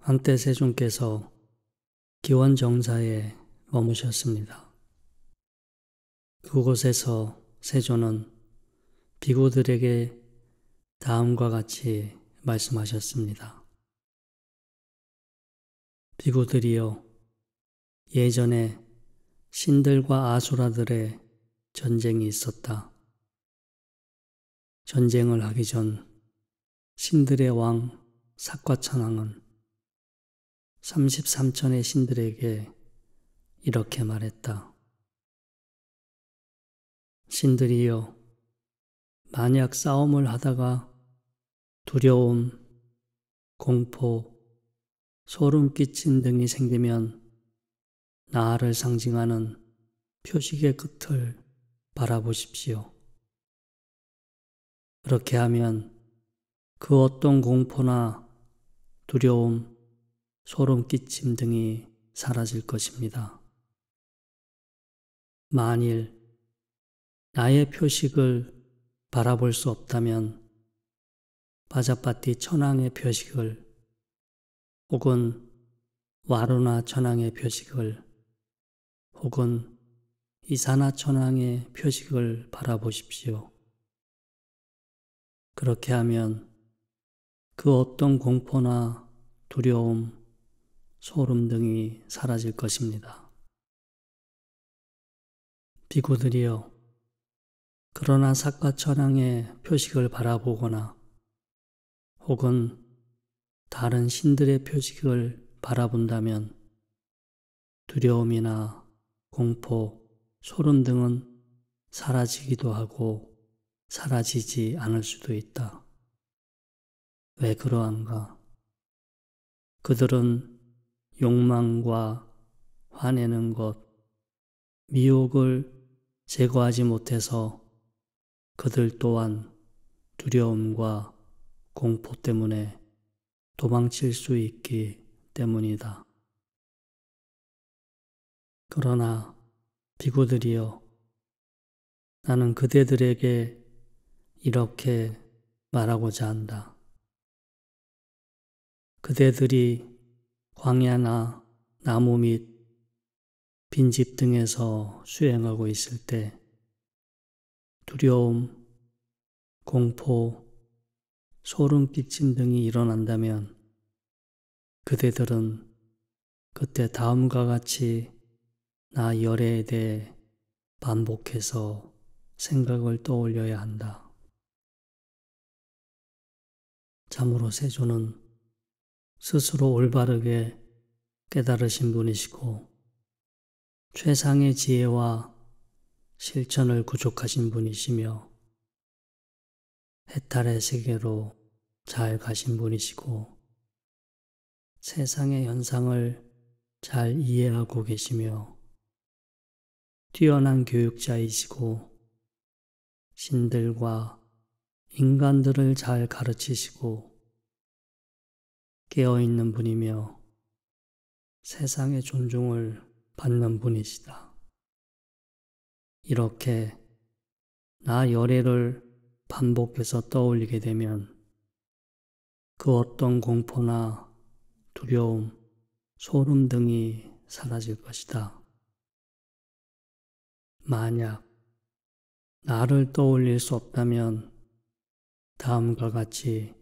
한때 세존께서 기원정사에 머무셨습니다. 그곳에서 세존은 비구들에게 다음과 같이 말씀하셨습니다. 비구들이여, 예전에 신들과 아수라들의 전쟁이 있었다. 전쟁을 하기 전 신들의 왕 삭과천왕은 33천의 신들에게 이렇게 말했다. 신들이여, 만약 싸움을 하다가 두려움, 공포, 소름 끼침 등이 생기면 나를 상징하는 표식의 끝을 바라보십시오. 그렇게 하면 그 어떤 공포나 두려움, 소름 끼침 등이 사라질 것입니다. 만일 나의 표식을 바라볼 수 없다면 바자빠티 천왕의 표식을 혹은 와루나 천왕의 표식을 혹은 이사나 천왕의 표식을 바라보십시오. 그렇게 하면 그 어떤 공포나 두려움, 소름 등이 사라질 것입니다. 비구들이여, 그러나 삭과천왕의 표식을 바라보거나 혹은 다른 신들의 표식을 바라본다면 두려움이나 공포, 소름 등은 사라지기도 하고 사라지지 않을 수도 있다. 왜 그러한가? 그들은 욕망과 화내는 것, 미혹을 제거하지 못해서 그들 또한 두려움과 공포 때문에 도망칠 수 있기 때문이다. 그러나 비구들이여, 나는 그대들에게 이렇게 말하고자 한다. 그대들이 광야나 나무 및 빈집 등에서 수행하고 있을 때 두려움, 공포, 소름 끼침 등이 일어난다면 그대들은 그때 다음과 같이 나 열애에 대해 반복해서 생각을 떠올려야 한다. 참으로 세존은 스스로 올바르게 깨달으신 분이시고 최상의 지혜와 실천을 구족하신 분이시며 해탈의 세계로 잘 가신 분이시고 세상의 현상을 잘 이해하고 계시며 뛰어난 교육자이시고 신들과 인간들을 잘 가르치시고 깨어있는 분이며 세상의 존중을 받는 분이시다. 이렇게 나 열애를 반복해서 떠올리게 되면 그 어떤 공포나 두려움, 소름 등이 사라질 것이다. 만약 나를 떠올릴 수 없다면 다음과 같이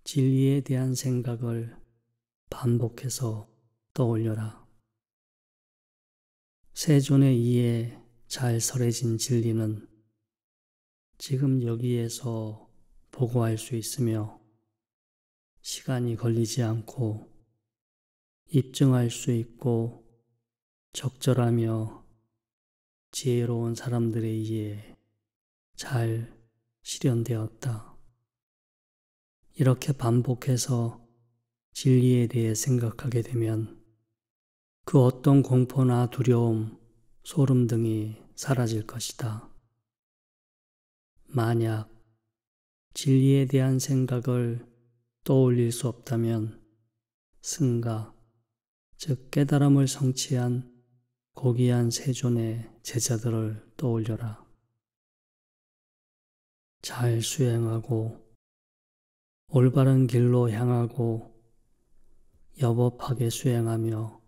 진리에 대한 생각을 반복해서 떠올려라. 세존의 이에 잘 설해진 진리는 지금 여기에서 보고할 수 있으며 시간이 걸리지 않고 입증할 수 있고 적절하며 지혜로운 사람들에 의해 잘 실현되었다. 이렇게 반복해서 진리에 대해 생각하게 되면 그 어떤 공포나 두려움, 소름 등이 사라질 것이다. 만약 진리에 대한 생각을 떠올릴 수 없다면 승가, 즉 깨달음을 성취한 고귀한 세존의 제자들을 떠올려라. 잘 수행하고 올바른 길로 향하고 여법하게 수행하며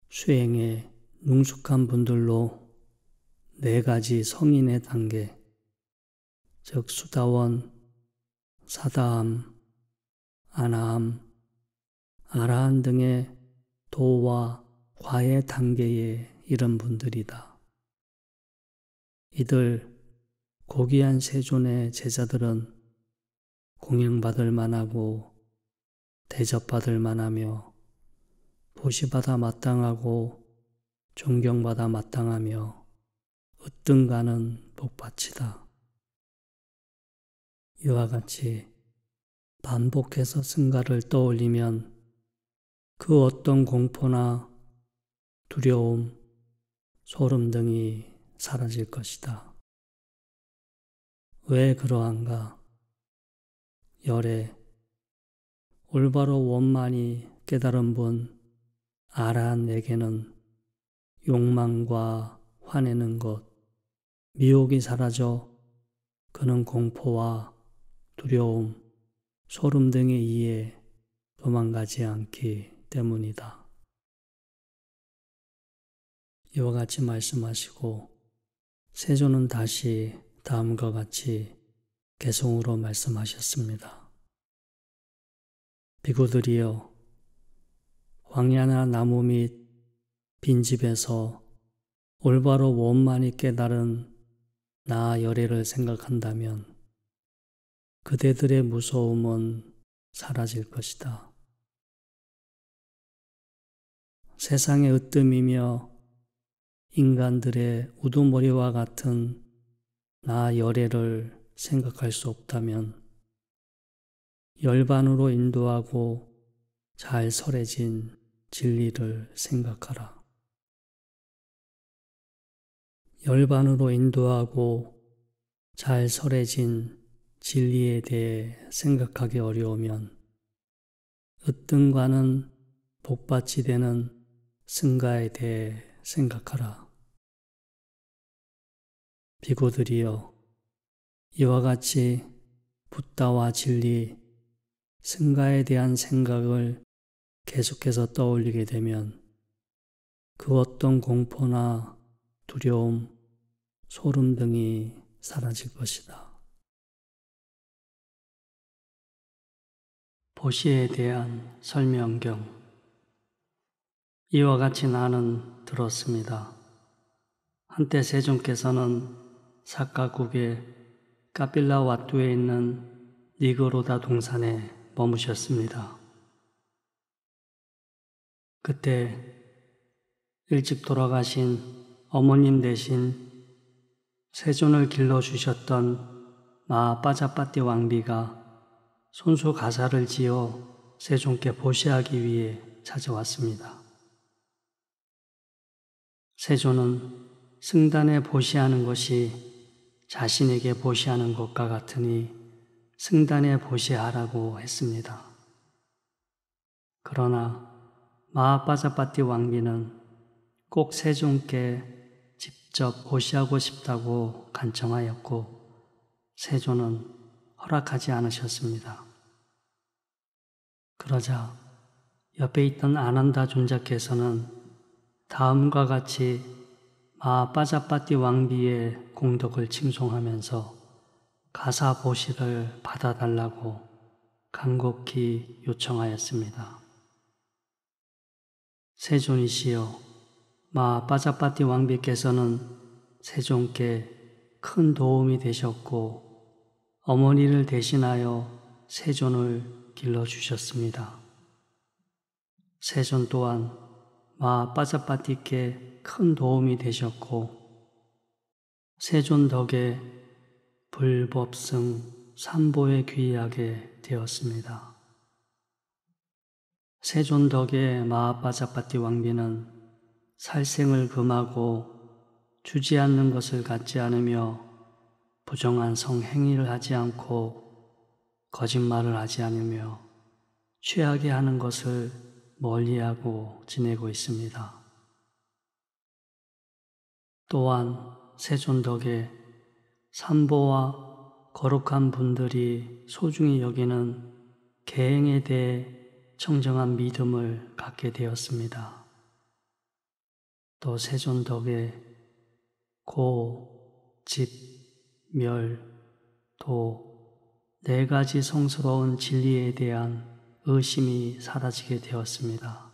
수행에 능숙한 분들로 4가지 성인의 단계, 즉 수다원, 사다함, 아나함, 아라한 등의 도와 과의 단계에 이른 분들이다. 이들 고귀한 세존의 제자들은 공양받을 만하고 대접받을 만하며 보시받아 마땅하고 존경받아 마땅하며 으뜸가는 복받치다. 이와 같이 반복해서 승가를 떠올리면 그 어떤 공포나 두려움, 소름 등이 사라질 것이다. 왜 그러한가? 열에 올바로 원만히 깨달은 분 아라한에게는 욕망과 화내는 것, 미혹이 사라져 그는 공포와 두려움, 소름 등에 의해 도망가지 않기 때문이다. 이와 같이 말씀하시고 세존은 다시 다음과 같이 개성으로 말씀하셨습니다. 비구들이여, 광야나 나무 및 빈집에서 올바로 원만히 깨달은 나 열애를 생각한다면 그대들의 무서움은 사라질 것이다. 세상의 으뜸이며 인간들의 우두머리와 같은 나 열애를 생각할 수 없다면 열반으로 인도하고 잘 설해진 진리를 생각하라. 열반으로 인도하고 잘 설해진 진리에 대해 생각하기 어려우면 으뜸과는 복받이 되는 승가에 대해 생각하라. 비구들이여, 이와 같이 붓다와 진리, 승가에 대한 생각을 계속해서 떠올리게 되면 그 어떤 공포나 두려움, 소름 등이 사라질 것이다. 보시에 대한 설명경. 이와 같이 나는 들었습니다. 한때 세존께서는 사카국의 카필라 와뚜에 있는 니그로다 동산에 머무셨습니다. 그때 일찍 돌아가신 어머님 대신 세존을 길러주셨던 마하빠자빠띠 왕비가 손수 가사를 지어 세존께 보시하기 위해 찾아왔습니다. 세존은 승단에 보시하는 것이 자신에게 보시하는 것과 같으니 승단에 보시하라고 했습니다. 그러나 마하빠자빠띠 왕비는 꼭 세존께 직접 보시하고 싶다고 간청하였고 세존은 허락하지 않으셨습니다. 그러자 옆에 있던 아난다 존자께서는 다음과 같이 마하빠자빠띠 왕비의 공덕을 칭송하면서 가사 보시를 받아달라고 간곡히 요청하였습니다. 세존이시여, 마하빠자빠띠 왕비께서는 세존께 큰 도움이 되셨고 어머니를 대신하여 세존을 길러주셨습니다. 세존 또한 마하빠자빠띠께 큰 도움이 되셨고 세존 덕에 불법승 삼보에 귀하게 되었습니다. 세존 덕에 마하빠자빠띠 왕비는 살생을 금하고 주지 않는 것을 갖지 않으며 부정한 성행위를 하지 않고 거짓말을 하지 않으며 취하게 하는 것을 멀리하고 지내고 있습니다. 또한 세존 덕에 삼보와 거룩한 분들이 소중히 여기는 계행에 대해 청정한 믿음을 갖게 되었습니다. 또 세존 덕에 고, 집, 멸, 도 네 가지 성스러운 진리에 대한 의심이 사라지게 되었습니다.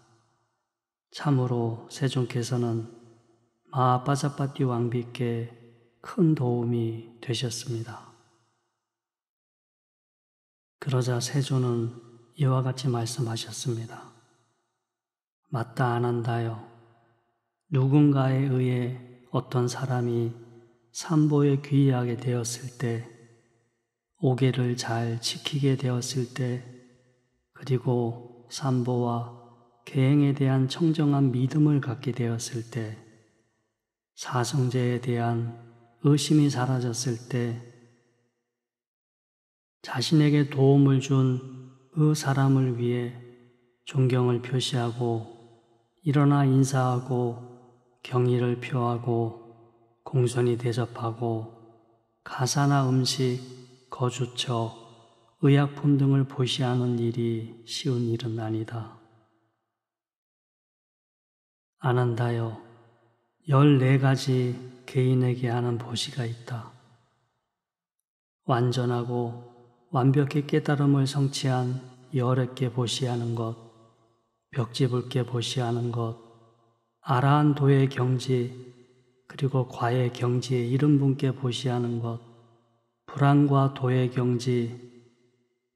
참으로 세존께서는 마하빠자빠띠 왕비께 큰 도움이 되셨습니다. 그러자 세존은 이와 같이 말씀하셨습니다. 맞다 아난다요. 누군가에 의해 어떤 사람이 삼보에 귀의하게 되었을 때, 오계를 잘 지키게 되었을 때, 그리고 삼보와 계행에 대한 청정한 믿음을 갖게 되었을 때, 사성제에 대한 의심이 사라졌을 때, 자신에게 도움을 준 그 사람을 위해 존경을 표시하고 일어나 인사하고 경의를 표하고 공손히 대접하고 가사나 음식, 거주처, 의약품 등을 보시하는 일이 쉬운 일은 아니다. 아난다요, 14가지 개인에게 하는 보시가 있다. 완전하고 완벽히 깨달음을 성취한 열애께 보시하는 것, 벽지불께 보시하는 것, 아라한 도의 경지, 그리고 과의 경지에 이른 분께 보시하는 것, 불안과 도의 경지,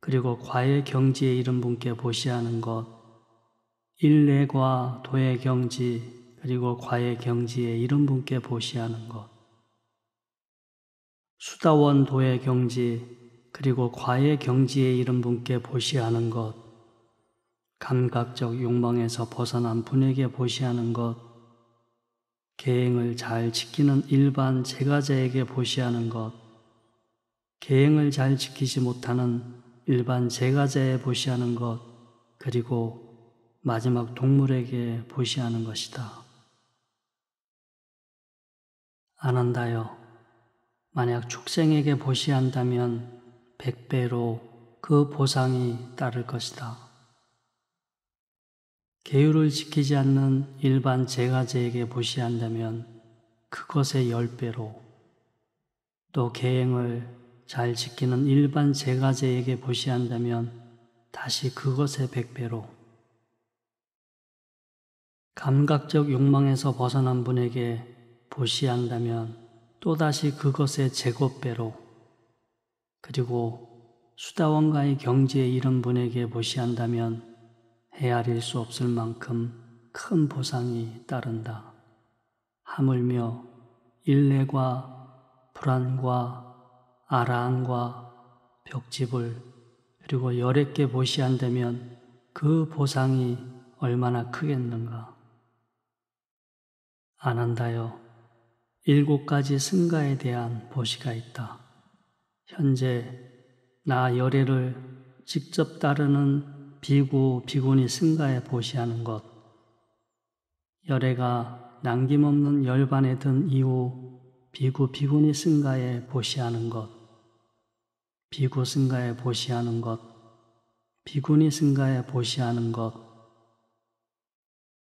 그리고 과의 경지에 이른 분께 보시하는 것, 일례과 도의 경지, 그리고 과의 경지에 이른 분께 보시하는 것, 수다원 도의 경지, 그리고 과의 경지에 이른 분께 보시하는 것, 감각적 욕망에서 벗어난 분에게 보시하는 것, 계행을 잘 지키는 일반 제가자에게 보시하는 것, 계행을 잘 지키지 못하는 일반 제가자에 보시하는 것, 그리고 마지막 동물에게 보시하는 것이다. 아난다요, 만약 축생에게 보시한다면 100배로 그 보상이 따를 것이다. 계율을 지키지 않는 일반 제가제에게 보시한다면 그것의 10배로, 또 계행을 잘 지키는 일반 제가제에게 보시한다면 다시 그것의 100배로, 감각적 욕망에서 벗어난 분에게 보시한다면 또다시 그것의 제곱배로, 그리고 수다원가의 경지에 이른 분에게 보시한다면 헤아릴 수 없을 만큼 큰 보상이 따른다. 하물며 일례과 불안과 아라한과 벽집을 그리고 열애께 보시한다면 그 보상이 얼마나 크겠는가. 아난다요, 7가지 승가에 대한 보시가 있다. 현재 나 열애를 직접 따르는 비구, 비구니 승가에 보시하는 것, 열애가 남김없는 열반에 든 이후 비구, 비구니 승가에 보시하는 것, 비구 승가에 보시하는 것, 비구니 승가에 보시하는 것,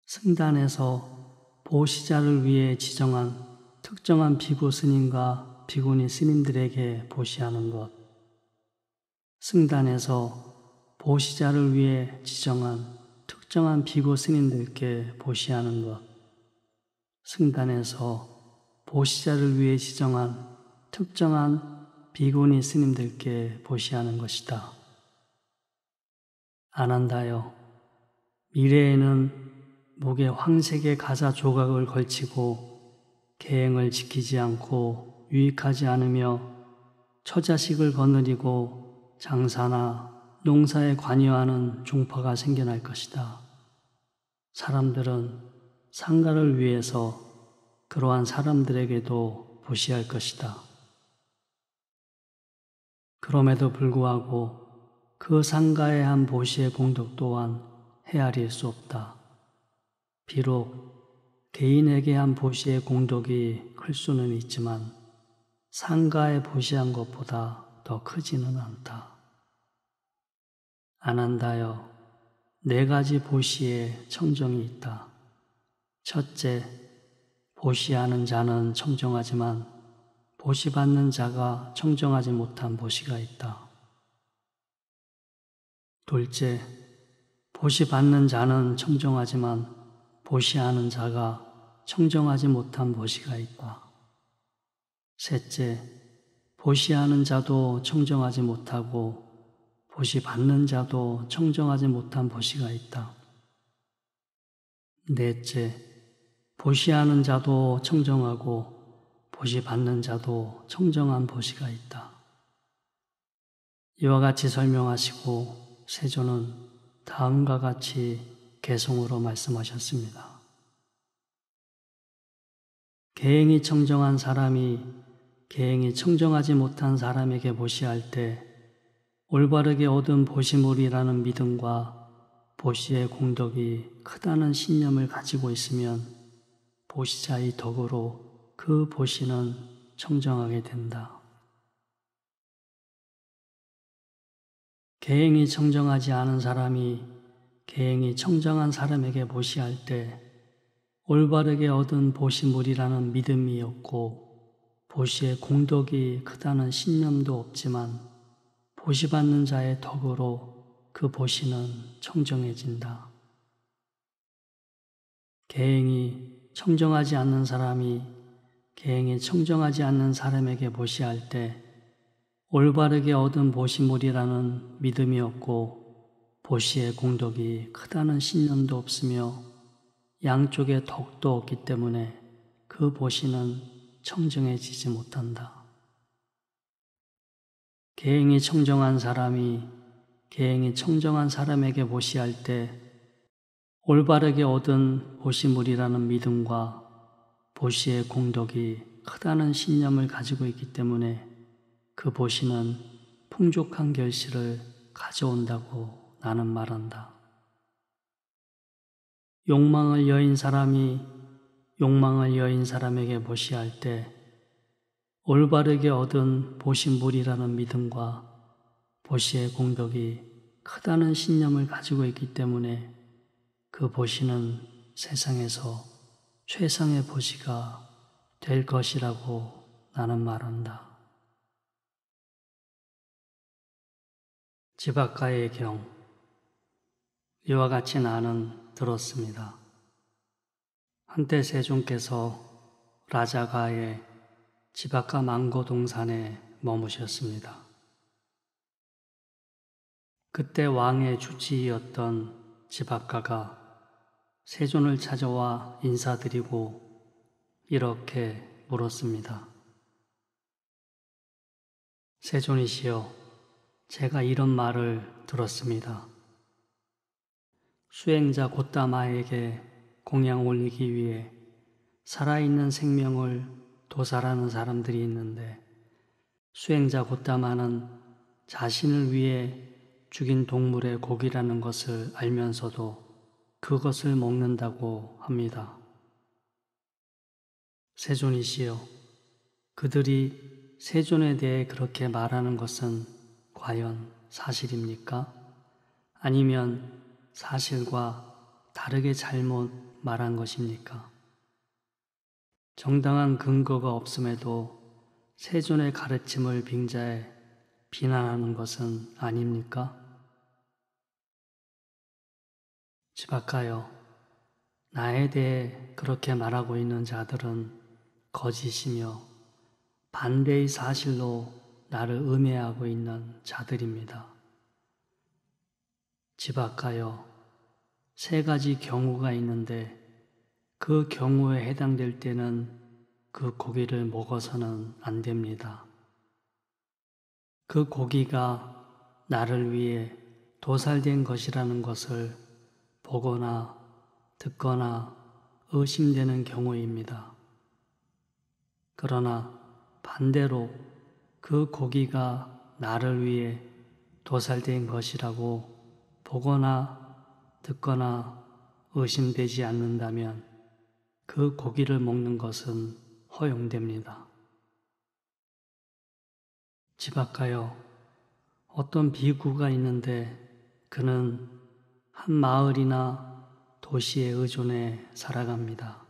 승단에서 보시자를 위해 지정한 특정한 비구 스님과 비구니 스님들에게 보시하는 것, 승단에서 보시자를 위해 지정한 특정한 비구 스님들께 보시하는 것, 승단에서 보시자를 위해 지정한 특정한 비구니 스님들께 보시하는 것이다. 아난다요, 미래에는 목에 황색의 가자 조각을 걸치고 계행을 지키지 않고 유익하지 않으며 처자식을 거느리고 장사나 농사에 관여하는 종파가 생겨날 것이다. 사람들은 상가를 위해서 그러한 사람들에게도 보시할 것이다. 그럼에도 불구하고 그 상가에 한 보시의 공덕 또한 헤아릴 수 없다. 비록 개인에게 한 보시의 공덕이 클 수는 있지만 상가에 보시한 것보다 더 크지는 않다. 아난다여, 네 가지 보시에 청정이 있다. 첫째, 보시하는 자는 청정하지만 보시받는 자가 청정하지 못한 보시가 있다. 둘째, 보시받는 자는 청정하지만 보시하는 자가 청정하지 못한 보시가 있다. 셋째, 보시하는 자도 청정하지 못하고 보시받는 자도 청정하지 못한 보시가 있다. 넷째, 보시하는 자도 청정하고 보시받는 자도 청정한 보시가 있다. 이와 같이 설명하시고 세존은 다음과 같이 개송으로 말씀하셨습니다. 계행이 청정한 사람이 계행이 청정하지 못한 사람에게 보시할 때 올바르게 얻은 보시물이라는 믿음과 보시의 공덕이 크다는 신념을 가지고 있으면 보시자의 덕으로 그 보시는 청정하게 된다. 계행이 청정하지 않은 사람이 계행이 청정한 사람에게 보시할 때 올바르게 얻은 보시물이라는 믿음이 없고 보시의 공덕이 크다는 신념도 없지만 보시받는 자의 덕으로 그 보시는 청정해진다. 계행이 청정하지 않는 사람이 계행이 청정하지 않는 사람에게 보시할 때 올바르게 얻은 보시물이라는 믿음이 없고 보시의 공덕이 크다는 신념도 없으며 양쪽에 덕도 없기 때문에 그 보시는 청정해지지 못한다. 계행이 청정한 사람이 계행이 청정한 사람에게 보시할 때 올바르게 얻은 보시물이라는 믿음과 보시의 공덕이 크다는 신념을 가지고 있기 때문에 그 보시는 풍족한 결실을 가져온다고 나는 말한다. 욕망을 여인 사람이 욕망을 여인 사람에게 보시할 때 올바르게 얻은 보시물이라는 믿음과 보시의 공덕이 크다는 신념을 가지고 있기 때문에 그 보시는 세상에서 최상의 보시가 될 것이라고 나는 말한다. 지박가의 경. 이와 같이 나는 들었습니다. 한때 세존께서 라자가의 지박가 망고동산에 머무셨습니다. 그때 왕의 주치의였던 지박가가 세존을 찾아와 인사드리고 이렇게 물었습니다. 세존이시여, 제가 이런 말을 들었습니다. 수행자 고따마에게 공양 올리기 위해 살아있는 생명을 도살하는 사람들이 있는데 수행자 고따마는 자신을 위해 죽인 동물의 고기라는 것을 알면서도 그것을 먹는다고 합니다. 세존이시여, 그들이 세존에 대해 그렇게 말하는 것은 과연 사실입니까? 아니면 사실과 다르게 잘못 말한 것입니까? 정당한 근거가 없음에도 세존의 가르침을 빙자해 비난하는 것은 아닙니까? 지박가여, 나에 대해 그렇게 말하고 있는 자들은 거짓이며 반대의 사실로 나를 음해하고 있는 자들입니다. 지박가여, 세 가지 경우가 있는데 그 경우에 해당될 때는 그 고기를 먹어서는 안 됩니다. 그 고기가 나를 위해 도살된 것이라는 것을 보거나 듣거나 의심되는 경우입니다. 그러나 반대로 그 고기가 나를 위해 도살된 것이라고 보거나 듣거나 의심되지 않는다면 그 고기를 먹는 것은 허용됩니다. 지박가여, 어떤 비구가 있는데 그는 한 마을이나 도시에 의존해 살아갑니다.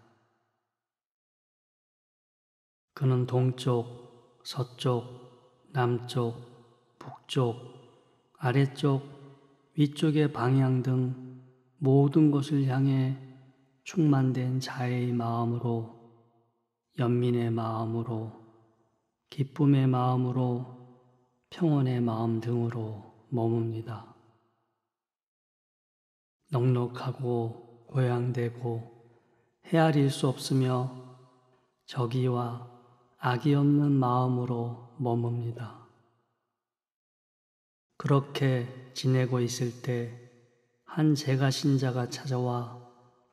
그는 동쪽, 서쪽, 남쪽, 북쪽, 아래쪽, 위쪽의 방향 등 모든 곳을 향해 충만된 자애의 마음으로, 연민의 마음으로, 기쁨의 마음으로, 평온의 마음 등으로 머뭅니다. 넉넉하고 고양되고 헤아릴 수 없으며 적의와 악이 없는 마음으로 머뭅니다. 그렇게 지내고 있을 때 한 제가 신자가 찾아와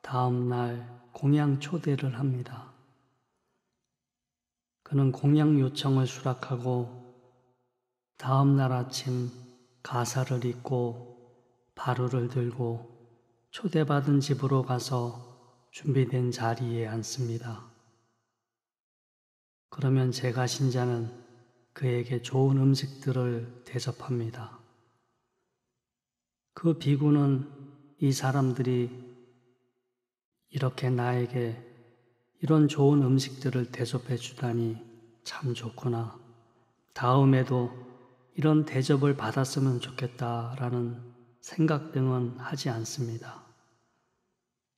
다음 날 공양 초대를 합니다. 그는 공양 요청을 수락하고 다음 날 아침 가사를 입고 바루를 들고 초대받은 집으로 가서 준비된 자리에 앉습니다. 그러면 제가 신자는 그에게 좋은 음식들을 대접합니다. 그 비구는 이 사람들이 이렇게 나에게 이런 좋은 음식들을 대접해 주다니 참 좋구나. 다음에도 이런 대접을 받았으면 좋겠다라는 생각 등은 하지 않습니다.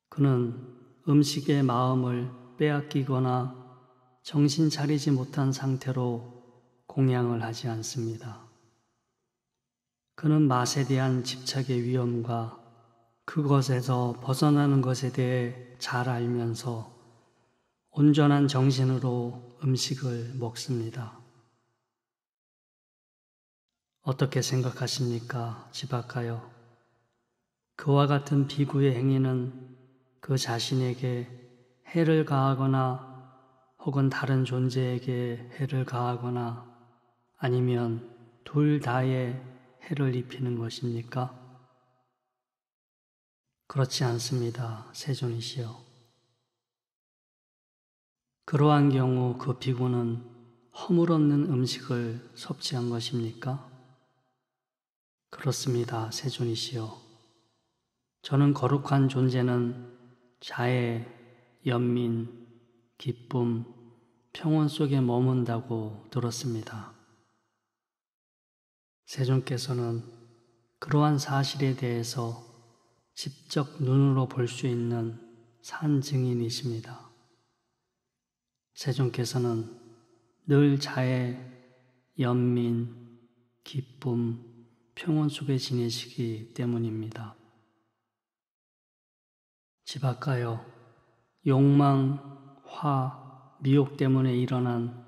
그는 음식의 마음을 빼앗기거나 정신 차리지 못한 상태로 공양을 하지 않습니다. 그는 맛에 대한 집착의 위험과 그것에서 벗어나는 것에 대해 잘 알면서 온전한 정신으로 음식을 먹습니다. 어떻게 생각하십니까, 지바카요? 그와 같은 비구의 행위는 그 자신에게 해를 가하거나 혹은 다른 존재에게 해를 가하거나 아니면 둘 다에 해를 입히는 것입니까? 그렇지 않습니다, 세존이시여. 그러한 경우 그 비구는 허물없는 음식을 섭취한 것입니까? 그렇습니다, 세존이시여. 저는 거룩한 존재는 자애, 연민, 기쁨, 평온 속에 머문다고 들었습니다. 세존께서는 그러한 사실에 대해서 직접 눈으로 볼 수 있는 산 증인이십니다. 세존께서는 늘 자애, 연민, 기쁨, 평온 속에 지내시기 때문입니다. 지바카요, 욕망, 화, 미혹 때문에 일어난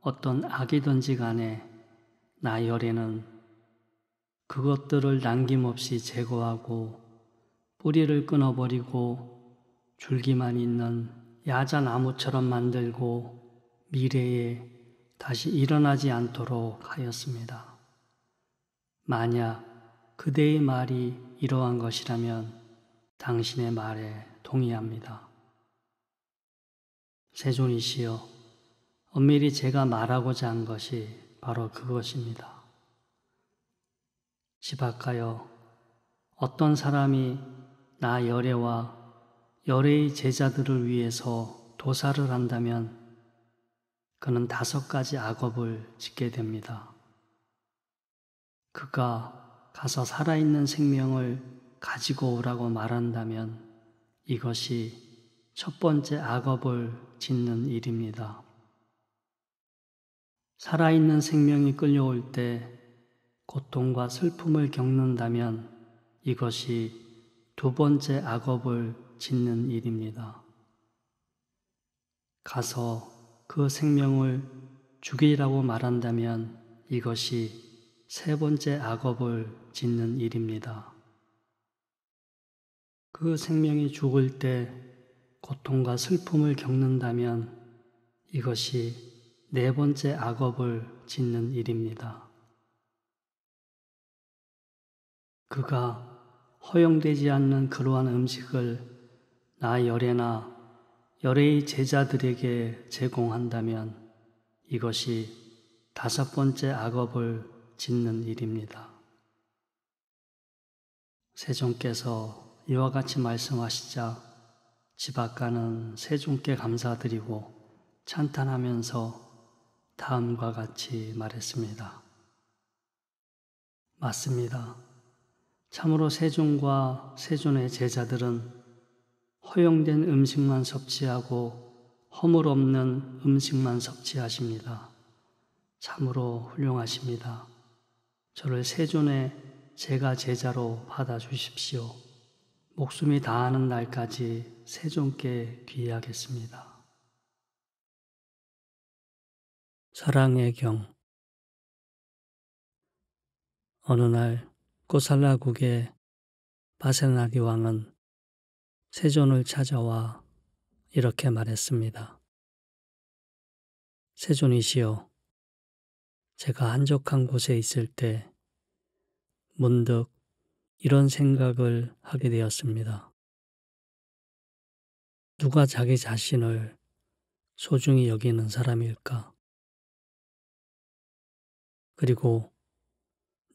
어떤 악이든지 간에 나 열에는 그것들을 남김없이 제거하고 뿌리를 끊어버리고 줄기만 있는 야자나무처럼 만들고 미래에 다시 일어나지 않도록 하였습니다. 만약 그대의 말이 이러한 것이라면 당신의 말에 동의합니다. 세존이시여, 엄밀히 제가 말하고자 한 것이 바로 그것입니다. 지바카여, 어떤 사람이 나 열애와 열애의 제자들을 위해서 도사를 한다면 그는 5가지 악업을 짓게 됩니다. 그가 가서 살아있는 생명을 가지고 오라고 말한다면 이것이 첫 번째 악업을 짓는 일입니다. 살아있는 생명이 끌려올 때 고통과 슬픔을 겪는다면 이것이 2번째 악업을 짓는 일입니다. 가서 그 생명을 죽이라고 말한다면 이것이 3번째 악업을 짓는 일입니다. 그 생명이 죽을 때 고통과 슬픔을 겪는다면 이것이 4번째 악업을 짓는 일입니다. 그가 허용되지 않는 그러한 음식을 나 열애나 열애의 제자들에게 제공한다면 이것이 5번째 악업을 짓는 일입니다. 세존께서 이와 같이 말씀하시자 지박가는 세존께 감사드리고 찬탄하면서 다음과 같이 말했습니다. 맞습니다. 참으로 세존과 세존의 제자들은 허용된 음식만 섭취하고 허물 없는 음식만 섭취하십니다. 참으로 훌륭하십니다. 저를 세존의 제가 제자로 받아주십시오. 목숨이 다하는 날까지 세존께 귀의하겠습니다. 사랑의 경. 어느 날 꼬살라국의 바세나리 왕은 세존을 찾아와 이렇게 말했습니다. 세존이시여, 제가 한적한 곳에 있을 때 문득 이런 생각을 하게 되었습니다. 누가 자기 자신을 소중히 여기는 사람일까? 그리고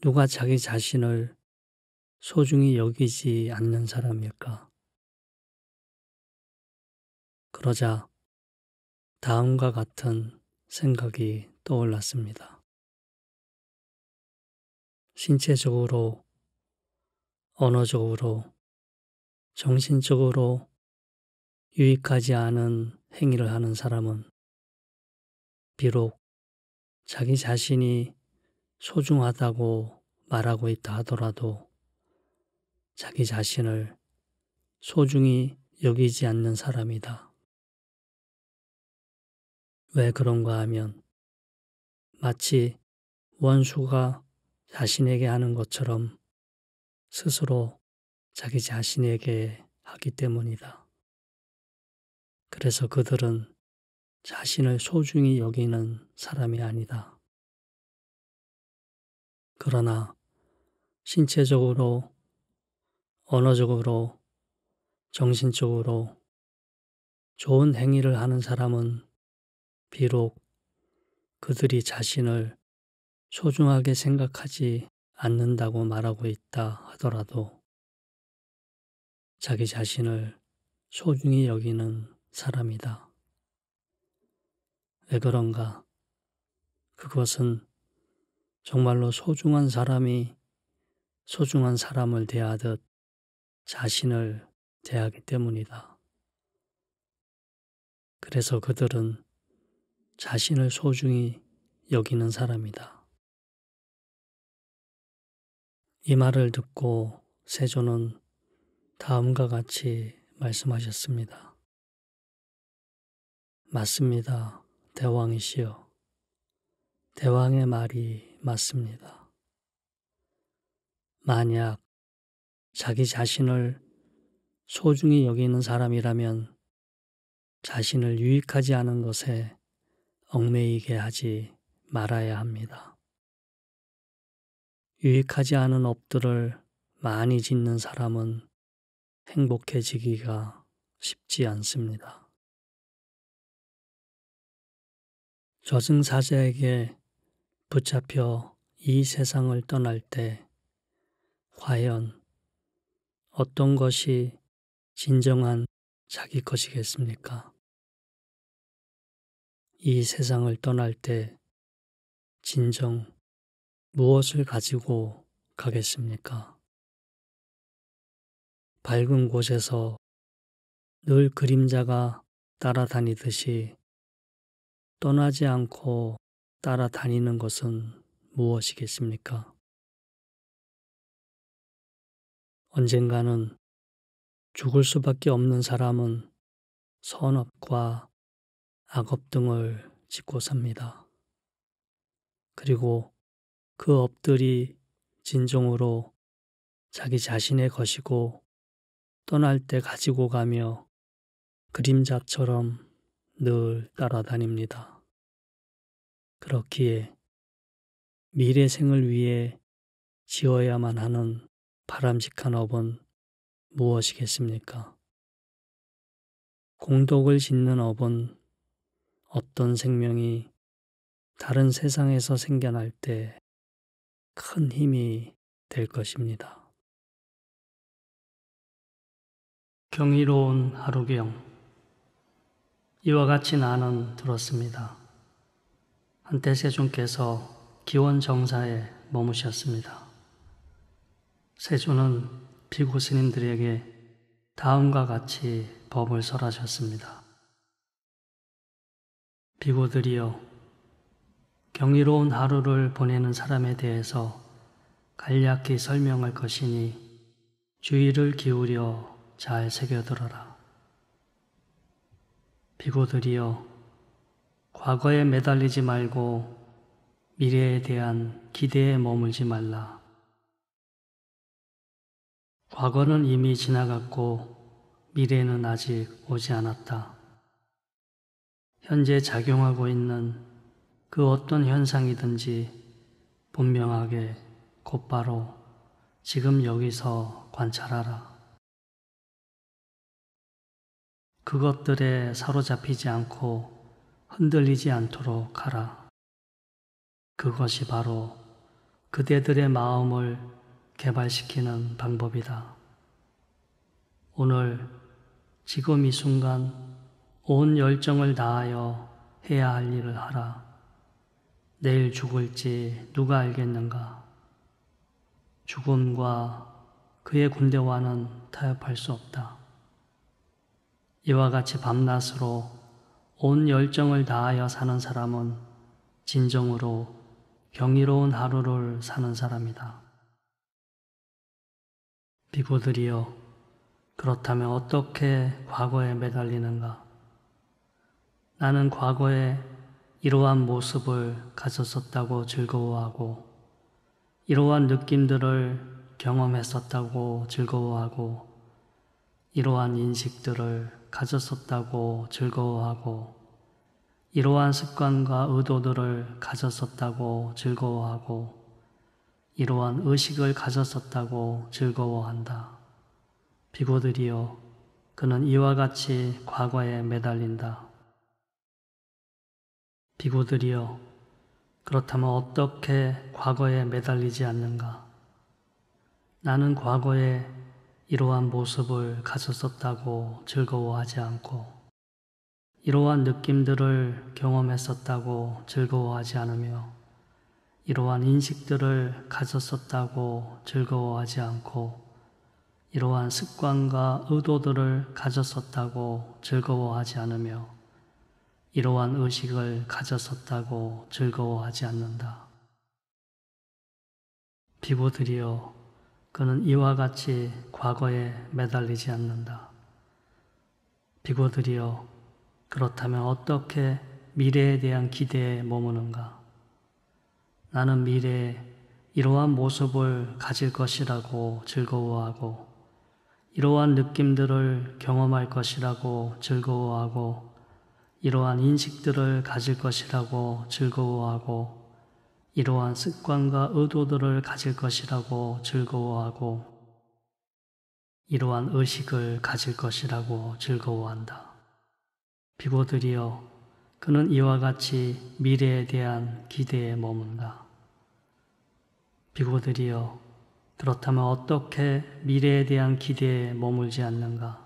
누가 자기 자신을 소중히 여기지 않는 사람일까? 그러자 다음과 같은 생각이 떠올랐습니다. 신체적으로, 언어적으로, 정신적으로 유익하지 않은 행위를 하는 사람은 비록 자기 자신이 소중하다고 말하고 있다 하더라도 자기 자신을 소중히 여기지 않는 사람이다. 왜 그런가 하면 마치 원수가 자신에게 하는 것처럼 스스로 자기 자신에게 하기 때문이다. 그래서 그들은 자신을 소중히 여기는 사람이 아니다. 그러나 신체적으로, 언어적으로, 정신적으로 좋은 행위를 하는 사람은 비록 그들이 자신을 소중하게 생각하지 않는다고 말하고 있다 하더라도 자기 자신을 소중히 여기는 사람이다. 왜 그런가? 그것은 정말로 소중한 사람이 소중한 사람을 대하듯 자신을 대하기 때문이다. 그래서 그들은 자신을 소중히 여기는 사람이다. 이 말을 듣고 세존은 다음과 같이 말씀하셨습니다. 맞습니다. 대왕이시여. 대왕의 말이 맞습니다. 만약 자기 자신을 소중히 여기는 사람이라면 자신을 유익하지 않은 것에 얽매이게 하지 말아야 합니다. 유익하지 않은 업들을 많이 짓는 사람은 행복해지기가 쉽지 않습니다. 저승사자에게 붙잡혀 이 세상을 떠날 때 과연 어떤 것이 진정한 자기 것이겠습니까? 이 세상을 떠날 때 진정 무엇을 가지고 가겠습니까? 밝은 곳에서 늘 그림자가 따라다니듯이 떠나지 않고 따라다니는 것은 무엇이겠습니까? 언젠가는 죽을 수밖에 없는 사람은 선업과 악업 등을 짓고 삽니다. 그리고 그 업들이 진정으로 자기 자신의 것이고 떠날 때 가지고 가며 그림자처럼 늘 따라다닙니다. 그렇기에 미래 생을 위해 지어야만 하는 바람직한 업은 무엇이겠습니까? 공덕을 짓는 업은 어떤 생명이 다른 세상에서 생겨날 때 큰 힘이 될 것입니다. 경이로운 하루경. 이와 같이 나는 들었습니다. 한때 세존께서 기원정사에 머무셨습니다. 세존은 비구 스님들에게 다음과 같이 법을 설하셨습니다. 비구들이여, 경이로운 하루를 보내는 사람에 대해서 간략히 설명할 것이니 주의를 기울여 잘 새겨들어라. 비구들이여, 과거에 매달리지 말고 미래에 대한 기대에 머물지 말라. 과거는 이미 지나갔고 미래는 아직 오지 않았다. 현재 작용하고 있는 그 어떤 현상이든지 분명하게 곧바로 지금 여기서 관찰하라. 그것들에 사로잡히지 않고 흔들리지 않도록 하라. 그것이 바로 그대들의 마음을 개발시키는 방법이다. 오늘, 지금 이 순간 온 열정을 다하여 해야 할 일을 하라. 내일 죽을지 누가 알겠는가? 죽음과 그의 군대와는 타협할 수 없다. 이와 같이 밤낮으로 온 열정을 다하여 사는 사람은 진정으로 경이로운 하루를 사는 사람이다. 비구들이여, 그렇다면 어떻게 과거에 매달리는가? 나는 과거에 이러한 모습을 가졌었다고 즐거워하고, 이러한 느낌들을 경험했었다고 즐거워하고, 이러한 인식들을 가졌었다고 즐거워하고, 이러한 습관과 의도들을 가졌었다고 즐거워하고, 이러한 의식을 가졌었다고 즐거워한다. 비구들이여, 그는 이와 같이 과거에 매달린다. 비구들이여, 그렇다면 어떻게 과거에 매달리지 않는가? 나는 과거에 이러한 모습을 가졌었다고 즐거워하지 않고, 이러한 느낌들을 경험했었다고 즐거워하지 않으며, 이러한 인식들을 가졌었다고 즐거워하지 않고, 이러한 습관과 의도들을 가졌었다고 즐거워하지 않으며, 이러한 의식을 가졌었다고 즐거워하지 않는다. 비구들이여, 그는 이와 같이 과거에 매달리지 않는다. 비구들이여, 그렇다면 어떻게 미래에 대한 기대에 머무는가? 나는 미래에 이러한 모습을 가질 것이라고 즐거워하고, 이러한 느낌들을 경험할 것이라고 즐거워하고, 이러한 인식들을 가질 것이라고 즐거워하고, 이러한 습관과 의도들을 가질 것이라고 즐거워하고, 이러한 의식을 가질 것이라고 즐거워한다. 비구들이여, 그는 이와 같이 미래에 대한 기대에 머문다. 비구들이여, 그렇다면 어떻게 미래에 대한 기대에 머물지 않는가?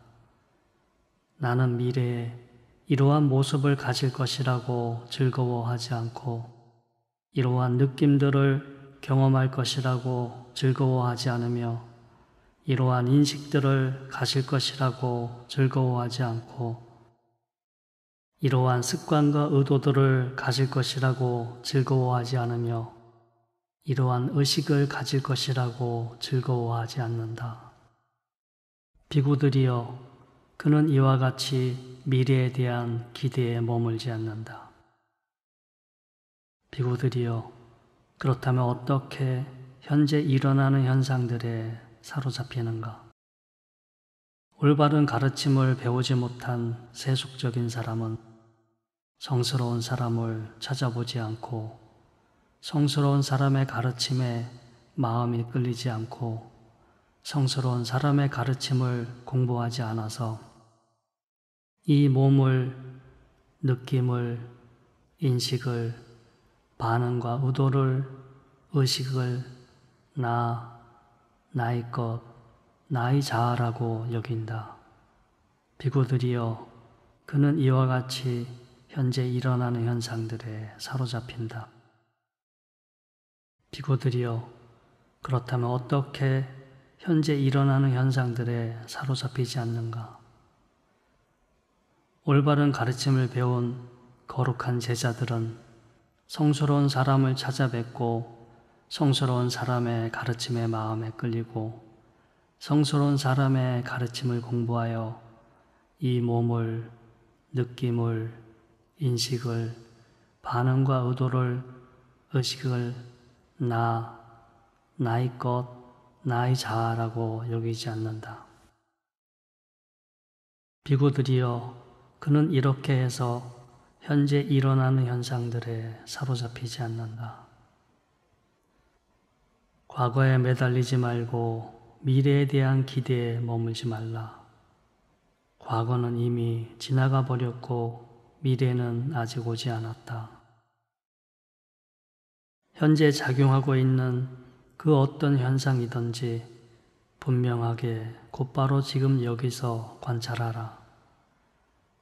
나는 미래에 이러한 모습을 가질 것이라고 즐거워하지 않고, 이러한 느낌들을 경험할 것이라고 즐거워하지 않으며, 이러한 인식들을 가질 것이라고 즐거워하지 않고, 이러한 습관과 의도들을 가질 것이라고 즐거워하지 않으며, 이러한 의식을 가질 것이라고 즐거워하지 않는다. 비구들이여, 그는 이와 같이 미래에 대한 기대에 머물지 않는다. 비구들이여, 그렇다면 어떻게 현재 일어나는 현상들에 사로잡히는가? 올바른 가르침을 배우지 못한 세속적인 사람은 성스러운 사람을 찾아보지 않고, 성스러운 사람의 가르침에 마음이 끌리지 않고, 성스러운 사람의 가르침을 공부하지 않아서 이 몸을, 느낌을, 인식을, 반응과 의도를, 의식을 나의 것, 나의 자아라고 여긴다. 비구들이여, 그는 이와 같이 현재 일어나는 현상들에 사로잡힌다. 비구들이여, 그렇다면 어떻게 현재 일어나는 현상들에 사로잡히지 않는가? 올바른 가르침을 배운 거룩한 제자들은 성스러운 사람을 찾아뵙고 성스러운 사람의 가르침에 마음에 끌리고 성스러운 사람의 가르침을 공부하여 이 몸을, 느낌을, 인식을, 반응과 의도를, 의식을 나의 것, 나의 자아라고 여기지 않는다. 비구들이여, 그는 이렇게 해서 현재 일어나는 현상들에 사로잡히지 않는다. 과거에 매달리지 말고 미래에 대한 기대에 머물지 말라. 과거는 이미 지나가 버렸고 미래는 아직 오지 않았다. 현재 작용하고 있는 그 어떤 현상이든지 분명하게 곧바로 지금 여기서 관찰하라.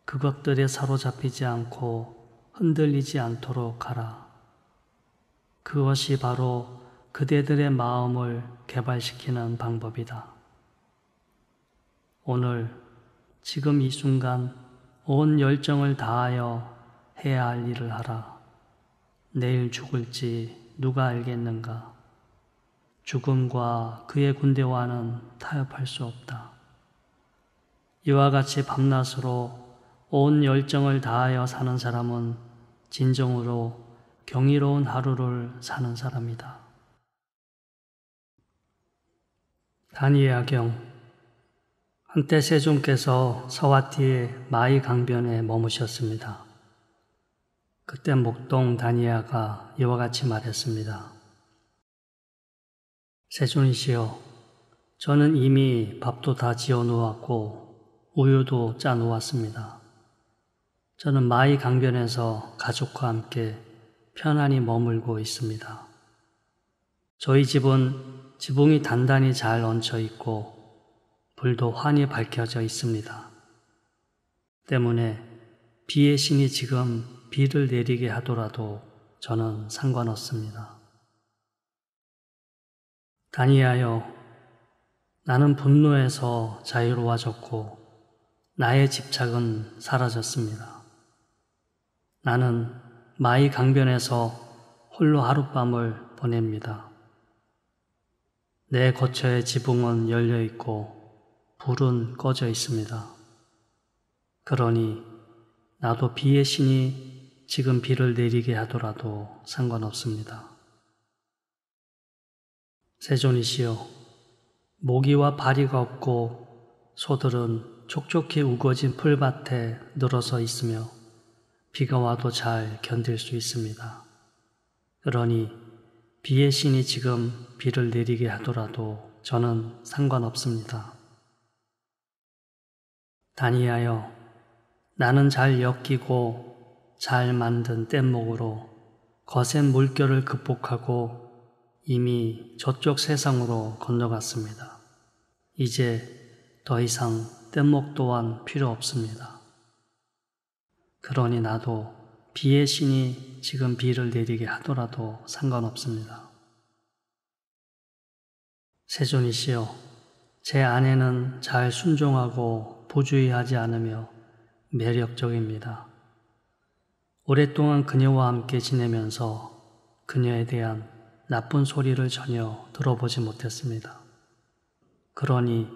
그것들에 사로잡히지 않고 흔들리지 않도록 하라. 그것이 바로 그대들의 마음을 개발시키는 방법이다. 오늘, 지금 이 순간 온 열정을 다하여 해야 할 일을 하라. 내일 죽을지 누가 알겠는가? 죽음과 그의 군대와는 타협할 수 없다. 이와 같이 밤낮으로 온 열정을 다하여 사는 사람은 진정으로 경이로운 하루를 사는 사람이다. 다니엘경. 한때 세종께서 서와티의 마이 강변에 머무셨습니다. 그때 목동 다니아가 이와 같이 말했습니다. 세존이시여, 저는 이미 밥도 다 지어 놓았고 우유도 짜 놓았습니다. 저는 마이 강변에서 가족과 함께 편안히 머물고 있습니다. 저희 집은 지붕이 단단히 잘 얹혀 있고 불도 환히 밝혀져 있습니다. 때문에 비의 신이 지금 비를 내리게 하더라도 저는 상관없습니다. 다니아여, 나는 분노에서 자유로워졌고 나의 집착은 사라졌습니다. 나는 마이 강변에서 홀로 하룻밤을 보냅니다. 내 거처의 지붕은 열려 있고 불은 꺼져 있습니다. 그러니 나도 비의 신이 지금 비를 내리게 하더라도 상관없습니다. 세존이시여, 모기와 파리가 없고 소들은 촉촉히 우거진 풀밭에 늘어서 있으며 비가 와도 잘 견딜 수 있습니다. 그러니 비의 신이 지금 비를 내리게 하더라도 저는 상관없습니다. 다니아여, 나는 잘 엮이고 잘 만든 뗏목으로 거센 물결을 극복하고 이미 저쪽 세상으로 건너갔습니다. 이제 더 이상 뗏목 또한 필요 없습니다. 그러니 나도 비의 신이 지금 비를 내리게 하더라도 상관없습니다. 세존이시여, 제 아내는 잘 순종하고 부주의하지 않으며 매력적입니다. 오랫동안 그녀와 함께 지내면서 그녀에 대한 나쁜 소리를 전혀 들어보지 못했습니다. 그러니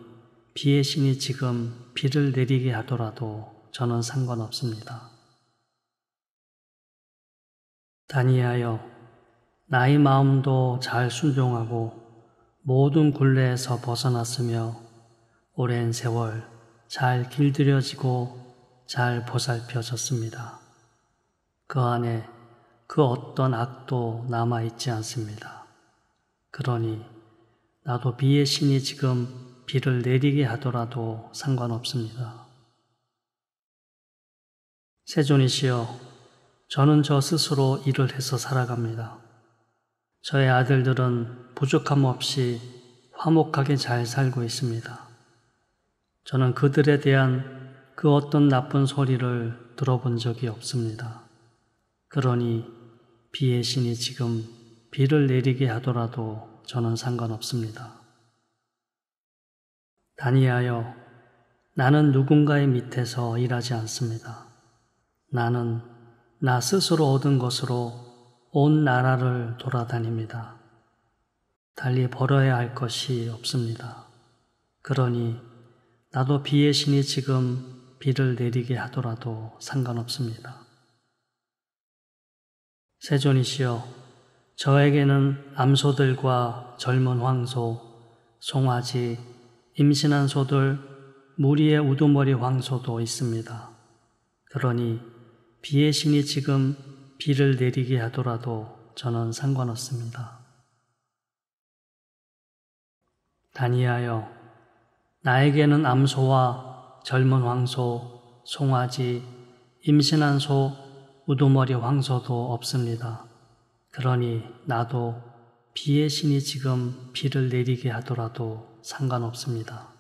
비의 신이 지금 비를 내리게 하더라도 저는 상관없습니다. 다니아여, 나의 마음도 잘 순종하고 모든 굴레에서 벗어났으며 오랜 세월 잘 길들여지고 잘 보살펴졌습니다. 그 안에 그 어떤 악도 남아있지 않습니다. 그러니 나도 비의 신이 지금 비를 내리게 하더라도 상관없습니다. 세존이시여, 저는 저 스스로 일을 해서 살아갑니다. 저의 아들들은 부족함 없이 화목하게 잘 살고 있습니다. 저는 그들에 대한 그 어떤 나쁜 소리를 들어본 적이 없습니다. 그러니 비의 신이 지금 비를 내리게 하더라도 저는 상관없습니다. 다니하여 나는 누군가의 밑에서 일하지 않습니다. 나는 나 스스로 얻은 것으로 온 나라를 돌아다닙니다. 달리 벌어야 할 것이 없습니다. 그러니 나도 비의 신이 지금 비를 내리게 하더라도 상관없습니다. 세존이시여, 저에게는 암소들과 젊은 황소, 송아지, 임신한 소들, 무리의 우두머리 황소도 있습니다. 그러니 비의 신이 지금 비를 내리게 하더라도 저는 상관없습니다. 다니하여 나에게는 암소와 젊은 황소, 송아지, 임신한 소, 우두머리 황소도 없습니다. 그러니 나도 비의 신이 지금 비를 내리게 하더라도 상관없습니다.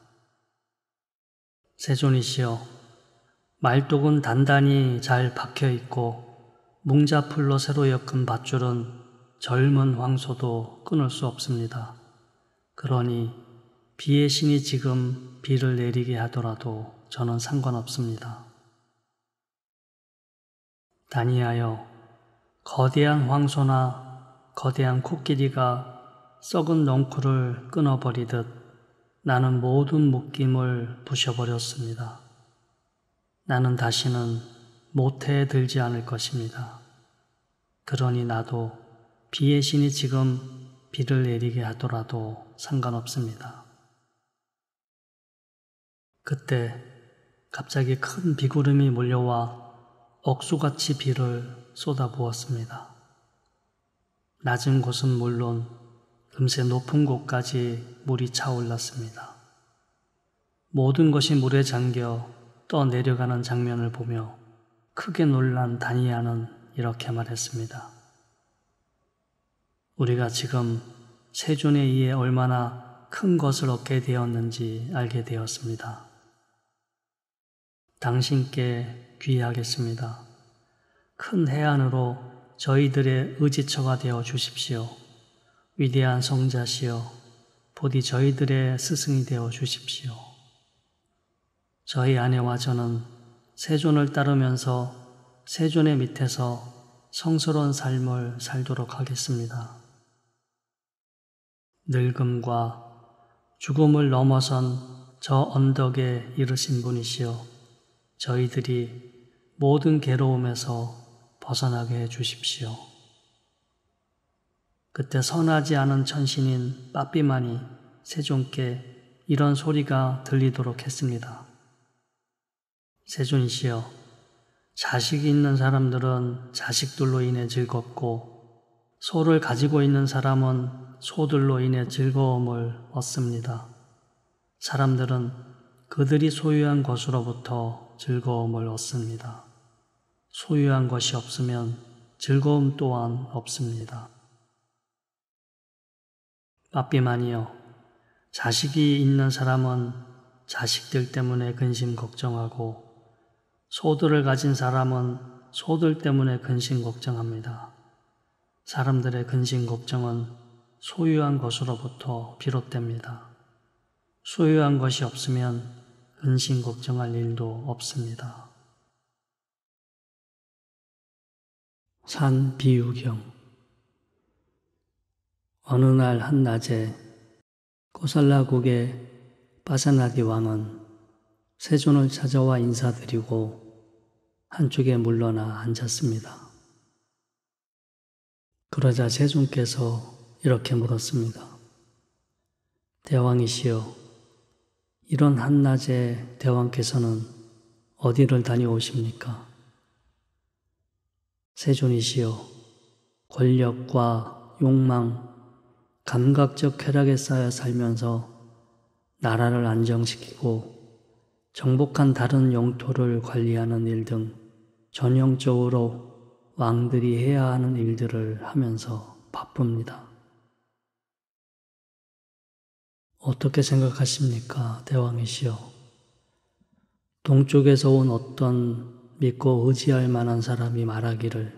세존이시여, 말뚝은 단단히 잘 박혀있고 뭉자풀로 새로 엮은 밧줄은 젊은 황소도 끊을 수 없습니다. 그러니 비의 신이 지금 비를 내리게 하더라도 저는 상관없습니다. 다니하여 거대한 황소나 거대한 코끼리가 썩은 넝쿨을 끊어버리듯 나는 모든 묶임을 부셔버렸습니다. 나는 다시는 모태에 들지 않을 것입니다. 그러니 나도 비의 신이 지금 비를 내리게 하더라도 상관없습니다. 그때 갑자기 큰 비구름이 몰려와 억수같이 비를 쏟아부었습니다. 낮은 곳은 물론 금세 높은 곳까지 물이 차올랐습니다. 모든 것이 물에 잠겨 떠내려가는 장면을 보며 크게 놀란 다니아는 이렇게 말했습니다. 우리가 지금 세존에 의해 얼마나 큰 것을 얻게 되었는지 알게 되었습니다. 당신께 귀의하겠습니다. 큰 해안으로 저희들의 의지처가 되어 주십시오. 위대한 성자시여, 부디 저희들의 스승이 되어 주십시오. 저희 아내와 저는 세존을 따르면서 세존의 밑에서 성스러운 삶을 살도록 하겠습니다. 늙음과 죽음을 넘어선 저 언덕에 이르신 분이시여, 저희들이 모든 괴로움에서 벗어나게 해주십시오. 그때 선하지 않은 천신인 빠삐만이 세존께 이런 소리가 들리도록 했습니다. 세존이시여, 자식이 있는 사람들은 자식들로 인해 즐겁고 소를 가지고 있는 사람은 소들로 인해 즐거움을 얻습니다. 사람들은 그들이 소유한 것으로부터 즐거움을 얻습니다. 소유한 것이 없으면 즐거움 또한 없습니다. 빠삐만이여, 자식이 있는 사람은 자식들 때문에 근심 걱정하고 소들을 가진 사람은 소들 때문에 근심 걱정합니다. 사람들의 근심 걱정은 소유한 것으로부터 비롯됩니다. 소유한 것이 없으면 근심 걱정할 일도 없습니다. 산 비유경. 어느 날 한낮에 코살라국의 파사나디 왕은 세존을 찾아와 인사드리고 한쪽에 물러나 앉았습니다. 그러자 세존께서 이렇게 물었습니다. 대왕이시여, 이런 한낮에 대왕께서는 어디를 다녀오십니까? 세존이시여, 권력과 욕망, 감각적 쾌락에 쌓여 살면서 나라를 안정시키고 정복한 다른 영토를 관리하는 일 등 전형적으로 왕들이 해야 하는 일들을 하면서 바쁩니다. 어떻게 생각하십니까, 대왕이시여? 동쪽에서 온 어떤 믿고 의지할 만한 사람이 말하기를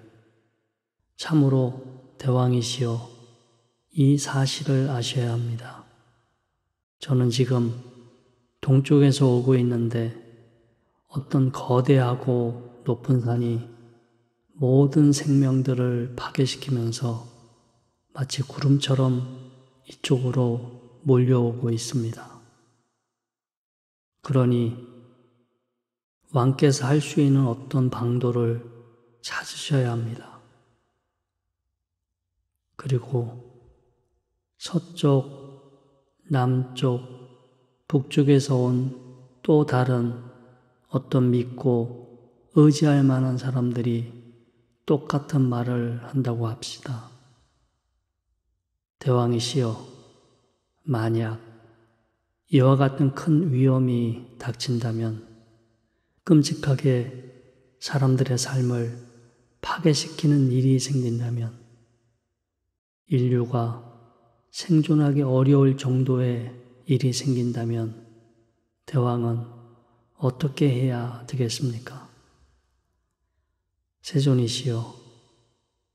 참으로 대왕이시여 이 사실을 아셔야 합니다. 저는 지금 동쪽에서 오고 있는데 어떤 거대하고 높은 산이 모든 생명들을 파괴시키면서 마치 구름처럼 이쪽으로 몰려오고 있습니다. 그러니 왕께서 할 수 있는 어떤 방도를 찾으셔야 합니다. 그리고 서쪽, 남쪽, 북쪽에서 온 또 다른 어떤 믿고 의지할 만한 사람들이 똑같은 말을 한다고 합시다. 대왕이시여, 만약 이와 같은 큰 위험이 닥친다면 끔찍하게 사람들의 삶을 파괴시키는 일이 생긴다면 인류가 생존하기 어려울 정도의 일이 생긴다면 대왕은 어떻게 해야 되겠습니까? 세존이시여,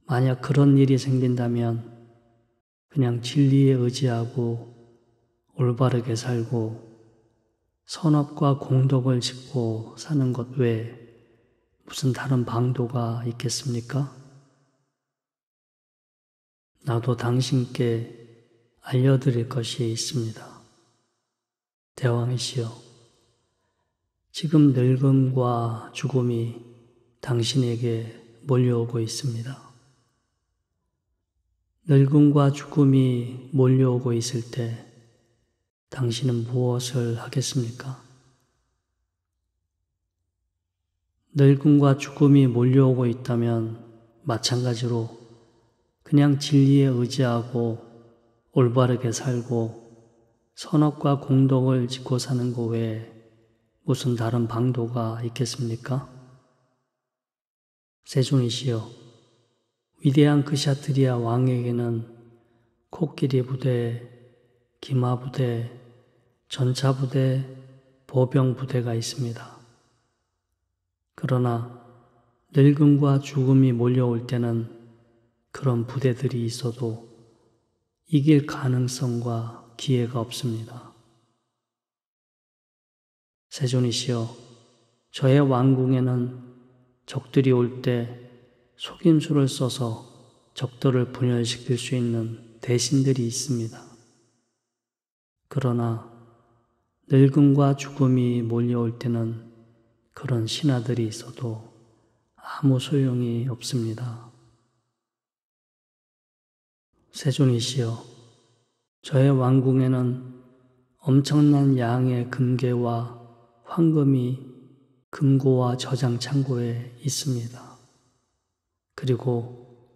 만약 그런 일이 생긴다면 그냥 진리에 의지하고 올바르게 살고 선업과 공덕을 짓고 사는 것 외에 무슨 다른 방도가 있겠습니까? 나도 당신께 알려드릴 것이 있습니다. 대왕이시여, 지금 늙음과 죽음이 당신에게 몰려오고 있습니다. 늙음과 죽음이 몰려오고 있을 때 당신은 무엇을 하겠습니까? 늙음과 죽음이 몰려오고 있다면 마찬가지로 그냥 진리에 의지하고 올바르게 살고 선업과 공덕을 짓고 사는 것 외에 무슨 다른 방도가 있겠습니까? 세존이시여, 위대한 그샤트리아 왕에게는 코끼리 부대, 기마 부대, 전차 부대, 보병 부대가 있습니다. 그러나 늙음과 죽음이 몰려올 때는 그런 부대들이 있어도 이길 가능성과 기회가 없습니다. 세존이시여, 저의 왕궁에는 적들이 올 때 속임수를 써서 적들을 분열시킬 수 있는 대신들이 있습니다. 그러나 늙음과 죽음이 몰려올 때는 그런 신하들이 있어도 아무 소용이 없습니다. 세존이시여, 저의 왕궁에는 엄청난 양의 금괴와 황금이 금고와 저장 창고에 있습니다. 그리고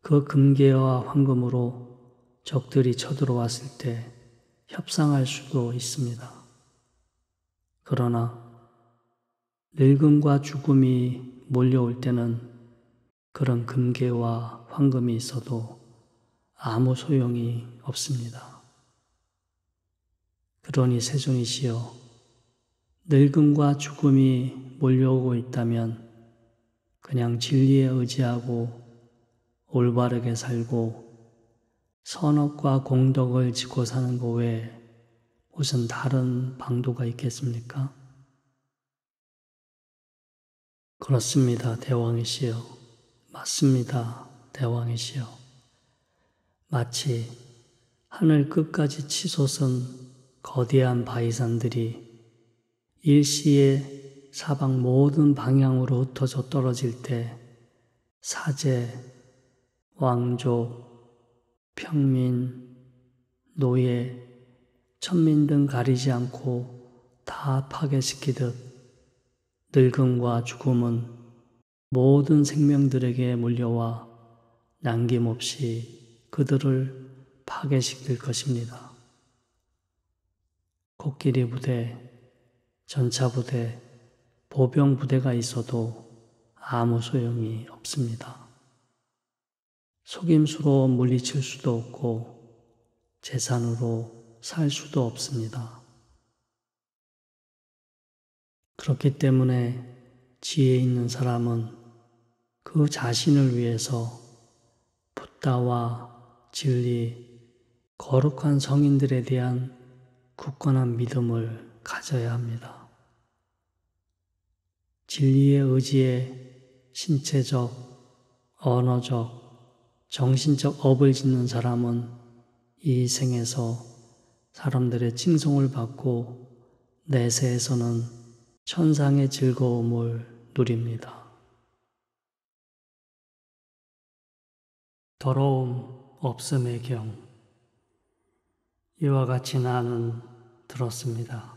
그 금괴와 황금으로 적들이 쳐들어왔을 때 협상할 수도 있습니다. 그러나 늙음과 죽음이 몰려올 때는 그런 금괴와 황금이 있어도 아무 소용이 없습니다. 그러니 세존이시여, 늙음과 죽음이 몰려오고 있다면 그냥 진리에 의지하고 올바르게 살고 선업과 공덕을 짓고 사는 것 외에 무슨 다른 방도가 있겠습니까? 그렇습니다, 대왕이시여. 맞습니다, 대왕이시여. 마치 하늘 끝까지 치솟은 거대한 바위산들이 일시에 사방 모든 방향으로 흩어져 떨어질 때 사제, 왕족, 평민, 노예, 천민 등 가리지 않고 다 파괴시키듯 늙음과 죽음은 모든 생명들에게 몰려와 남김없이 그들을 파괴시킬 것입니다. 코끼리 부대, 전차 부대, 보병 부대가 있어도 아무 소용이 없습니다. 속임수로 물리칠 수도 없고 재산으로 살 수도 없습니다. 그렇기 때문에 지혜 있는 사람은 그 자신을 위해서 붓다와 진리, 거룩한 성인들에 대한 굳건한 믿음을 가져야 합니다. 진리의 의지에 신체적, 언어적, 정신적 업을 짓는 사람은 이 생에서 사람들의 칭송을 받고 내세에서는 천상의 즐거움을 누립니다. 더러움 없음의 경. 이와 같이 나는 들었습니다.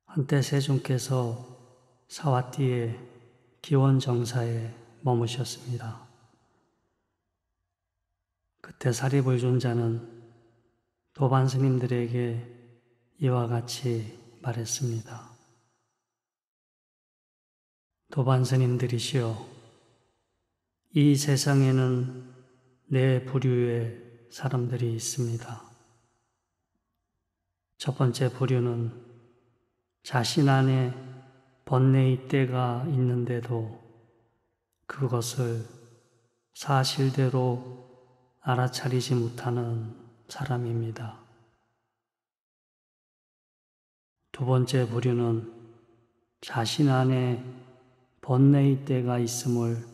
한때 세존께서 사와띠의 기원정사에 머무셨습니다. 그때 사리불존자는 도반 스님들에게 이와 같이 말했습니다. 도반 스님들이시여, 이 세상에는 네 부류의 사람들이 있습니다. 첫 번째 부류는 자신 안에 번뇌의 때가 있는데도 그것을 사실대로 알아차리지 못하는 사람입니다. 두 번째 부류는 자신 안에 번뇌의 때가 있음을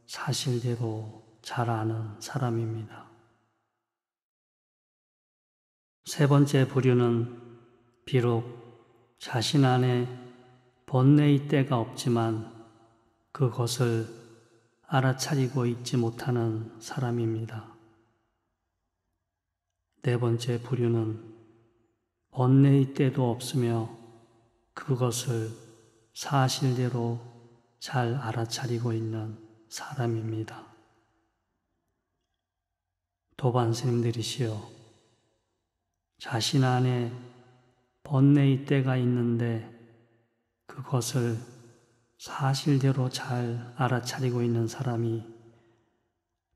사실대로 잘 아는 사람입니다. 세 번째 부류는 비록 자신 안에 번뇌의 때가 없지만 그것을 알아차리고 있지 못하는 사람입니다. 네 번째 부류는 번뇌의 때도 없으며 그것을 사실대로 잘 알아차리고 있는 사람입니다. 도반 스님들이시여, 자신 안에 번뇌의 때가 있는데 그것을 사실대로 잘 알아차리고 있는 사람이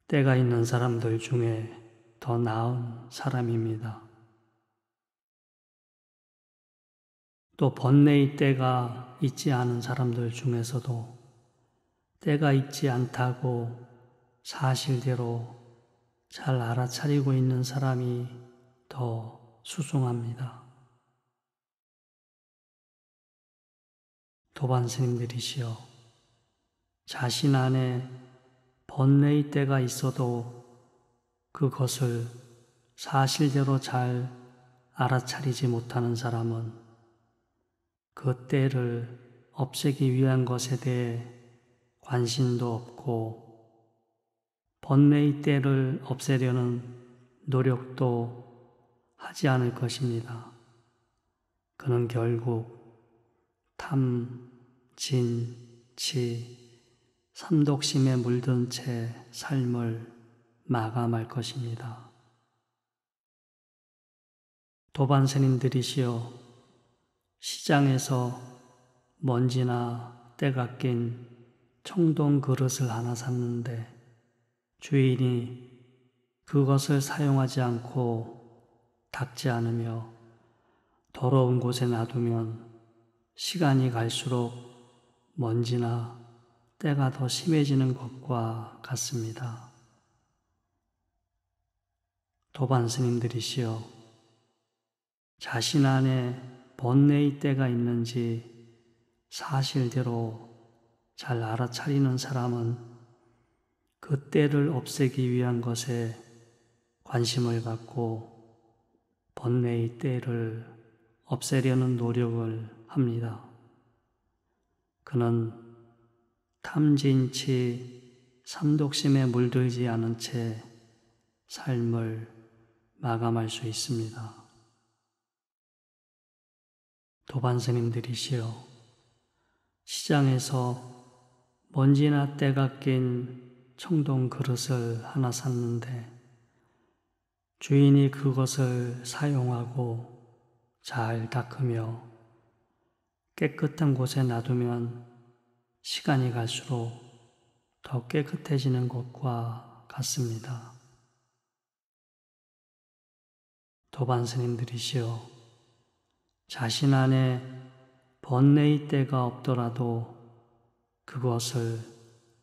때가 있는 사람들 중에 더 나은 사람입니다. 또 번뇌의 때가 있지 않은 사람들 중에서도 때가 있지 않다고 사실대로 잘 알아차리고 있는 사람이 더 수승합니다. 도반 스님들이시여, 자신 안에 번뇌의 때가 있어도 그것을 사실대로 잘 알아차리지 못하는 사람은 그 때를 없애기 위한 것에 대해 관심도 없고 번뇌의 때를 없애려는 노력도 하지 않을 것입니다. 그는 결국 탐, 진, 치, 삼독심에 물든 채 삶을 마감할 것입니다. 도반 스님들이시여, 시장에서 먼지나 때가 낀 청동 그릇을 하나 샀는데 주인이 그것을 사용하지 않고 닦지 않으며 더러운 곳에 놔두면 시간이 갈수록 먼지나 때가 더 심해지는 것과 같습니다. 도반 스님들이시여, 자신 안에 번뇌의 때가 있는지 사실대로 잘 알아차리는 사람은 그 때를 없애기 위한 것에 관심을 갖고 번뇌의 때를 없애려는 노력을 합니다. 그는 탐진치 삼독심에 물들지 않은 채 삶을 마감할 수 있습니다. 도반 스님들이시여, 시장에서 먼지나 때가 낀 청동 그릇을 하나 샀는데 주인이 그것을 사용하고 잘 닦으며 깨끗한 곳에 놔두면 시간이 갈수록 더 깨끗해지는 것과 같습니다. 도반 스님들이시여, 자신 안에 번뇌의 때가 없더라도 그것을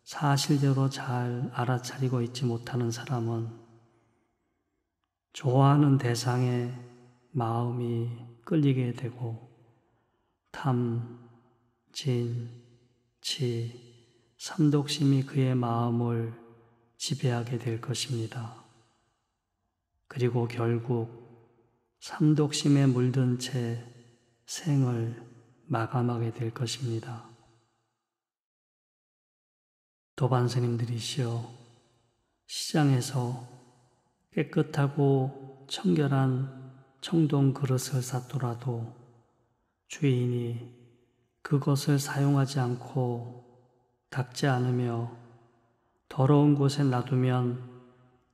사실대로 잘 알아차리고 있지 못하는 사람은 좋아하는 대상에 마음이 끌리게 되고 탐, 진, 치, 삼독심이 그의 마음을 지배하게 될 것입니다. 그리고 결국 삼독심에 물든 채 생을 마감하게 될 것입니다. 도반스님들이시여, 시장에서 깨끗하고 청결한 청동 그릇을 샀더라도 주인이 그것을 사용하지 않고 닦지 않으며 더러운 곳에 놔두면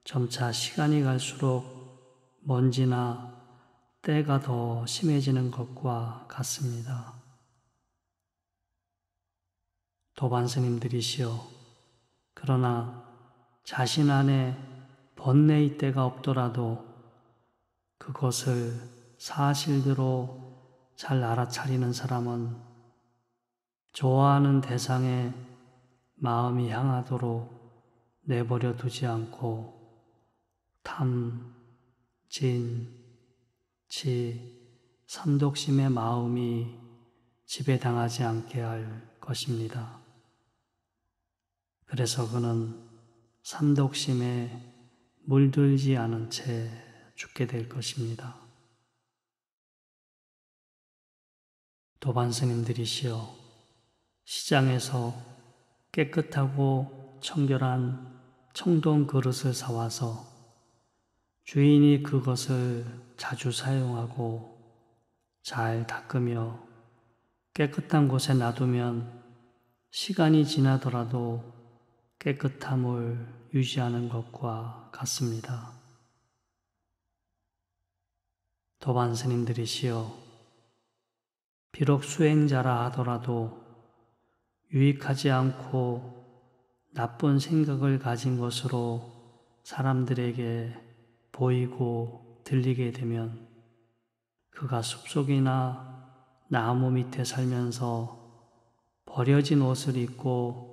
점차 시간이 갈수록 먼지나 때가 더 심해지는 것과 같습니다. 도반스님들이시여, 그러나 자신 안에 번뇌의 때가 없더라도 그것을 사실대로 잘 알아차리는 사람은 좋아하는 대상에 마음이 향하도록 내버려 두지 않고 탐, 진, 치, 삼독심의 마음이 지배당하지 않게 할 것입니다. 그래서 그는 삼독심에 물들지 않은 채 죽게 될 것입니다. 도반스님들이시여, 시장에서 깨끗하고 청결한 청동 그릇을 사와서 주인이 그것을 자주 사용하고 잘 닦으며 깨끗한 곳에 놔두면 시간이 지나더라도 깨끗함을 유지하는 것과 같습니다. 도반스님들이시여, 비록 수행자라 하더라도 유익하지 않고 나쁜 생각을 가진 것으로 사람들에게 보이고 들리게 되면 그가 숲속이나 나무 밑에 살면서 버려진 옷을 입고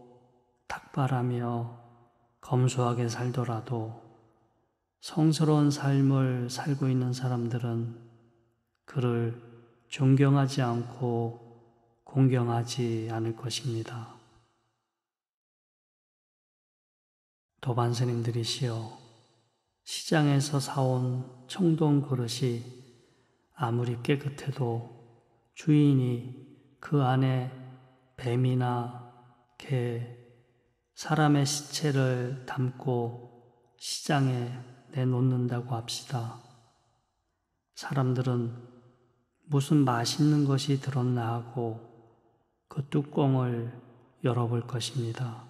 탁발하며 검소하게 살더라도 성스러운 삶을 살고 있는 사람들은 그를 존경하지 않고 공경하지 않을 것입니다. 도반스님들이시여, 시장에서 사온 청동 그릇이 아무리 깨끗해도 주인이 그 안에 뱀이나 개, 사람의 시체를 담고 시장에 내놓는다고 합시다. 사람들은 무슨 맛있는 것이 들었나 하고 그 뚜껑을 열어볼 것입니다.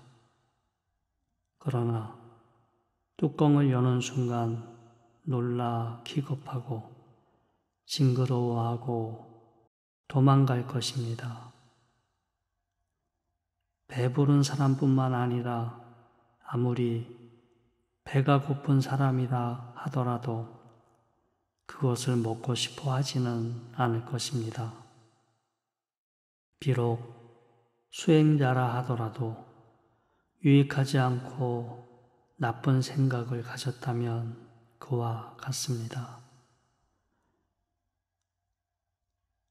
그러나 뚜껑을 여는 순간 놀라 기겁하고 징그러워하고 도망갈 것입니다. 배부른 사람뿐만 아니라 아무리 배가 고픈 사람이라 하더라도 그것을 먹고 싶어 하지는 않을 것입니다. 비록 수행자라 하더라도 유익하지 않고 나쁜 생각을 가졌다면 그와 같습니다.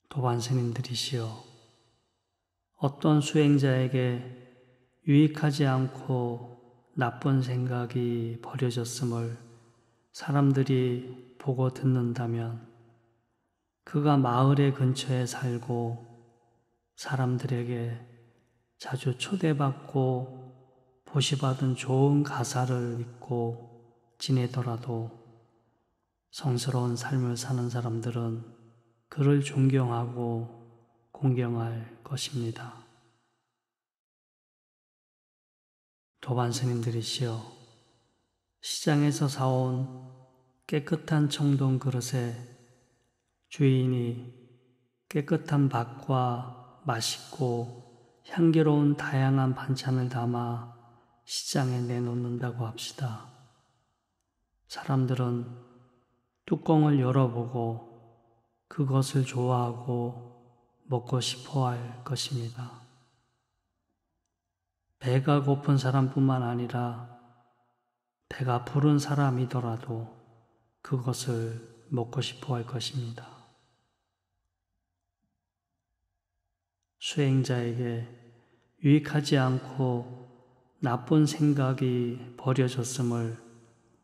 도반스님들이시여, 어떤 수행자에게 유익하지 않고 나쁜 생각이 버려졌음을 사람들이 보고 듣는다면 그가 마을의 근처에 살고 사람들에게 자주 초대받고 보시받은 좋은 가사를 입고 지내더라도 성스러운 삶을 사는 사람들은 그를 존경하고 공경할 것입니다. 도반스님들이시여, 시장에서 사온 깨끗한 청동 그릇에 주인이 깨끗한 밥과 맛있고 향기로운 다양한 반찬을 담아 시장에 내놓는다고 합시다. 사람들은 뚜껑을 열어보고 그것을 좋아하고 먹고 싶어 할 것입니다. 배가 고픈 사람뿐만 아니라 배가 부른 사람이더라도 그것을 먹고 싶어 할 것입니다. 수행자에게 유익하지 않고 나쁜 생각이 버려졌음을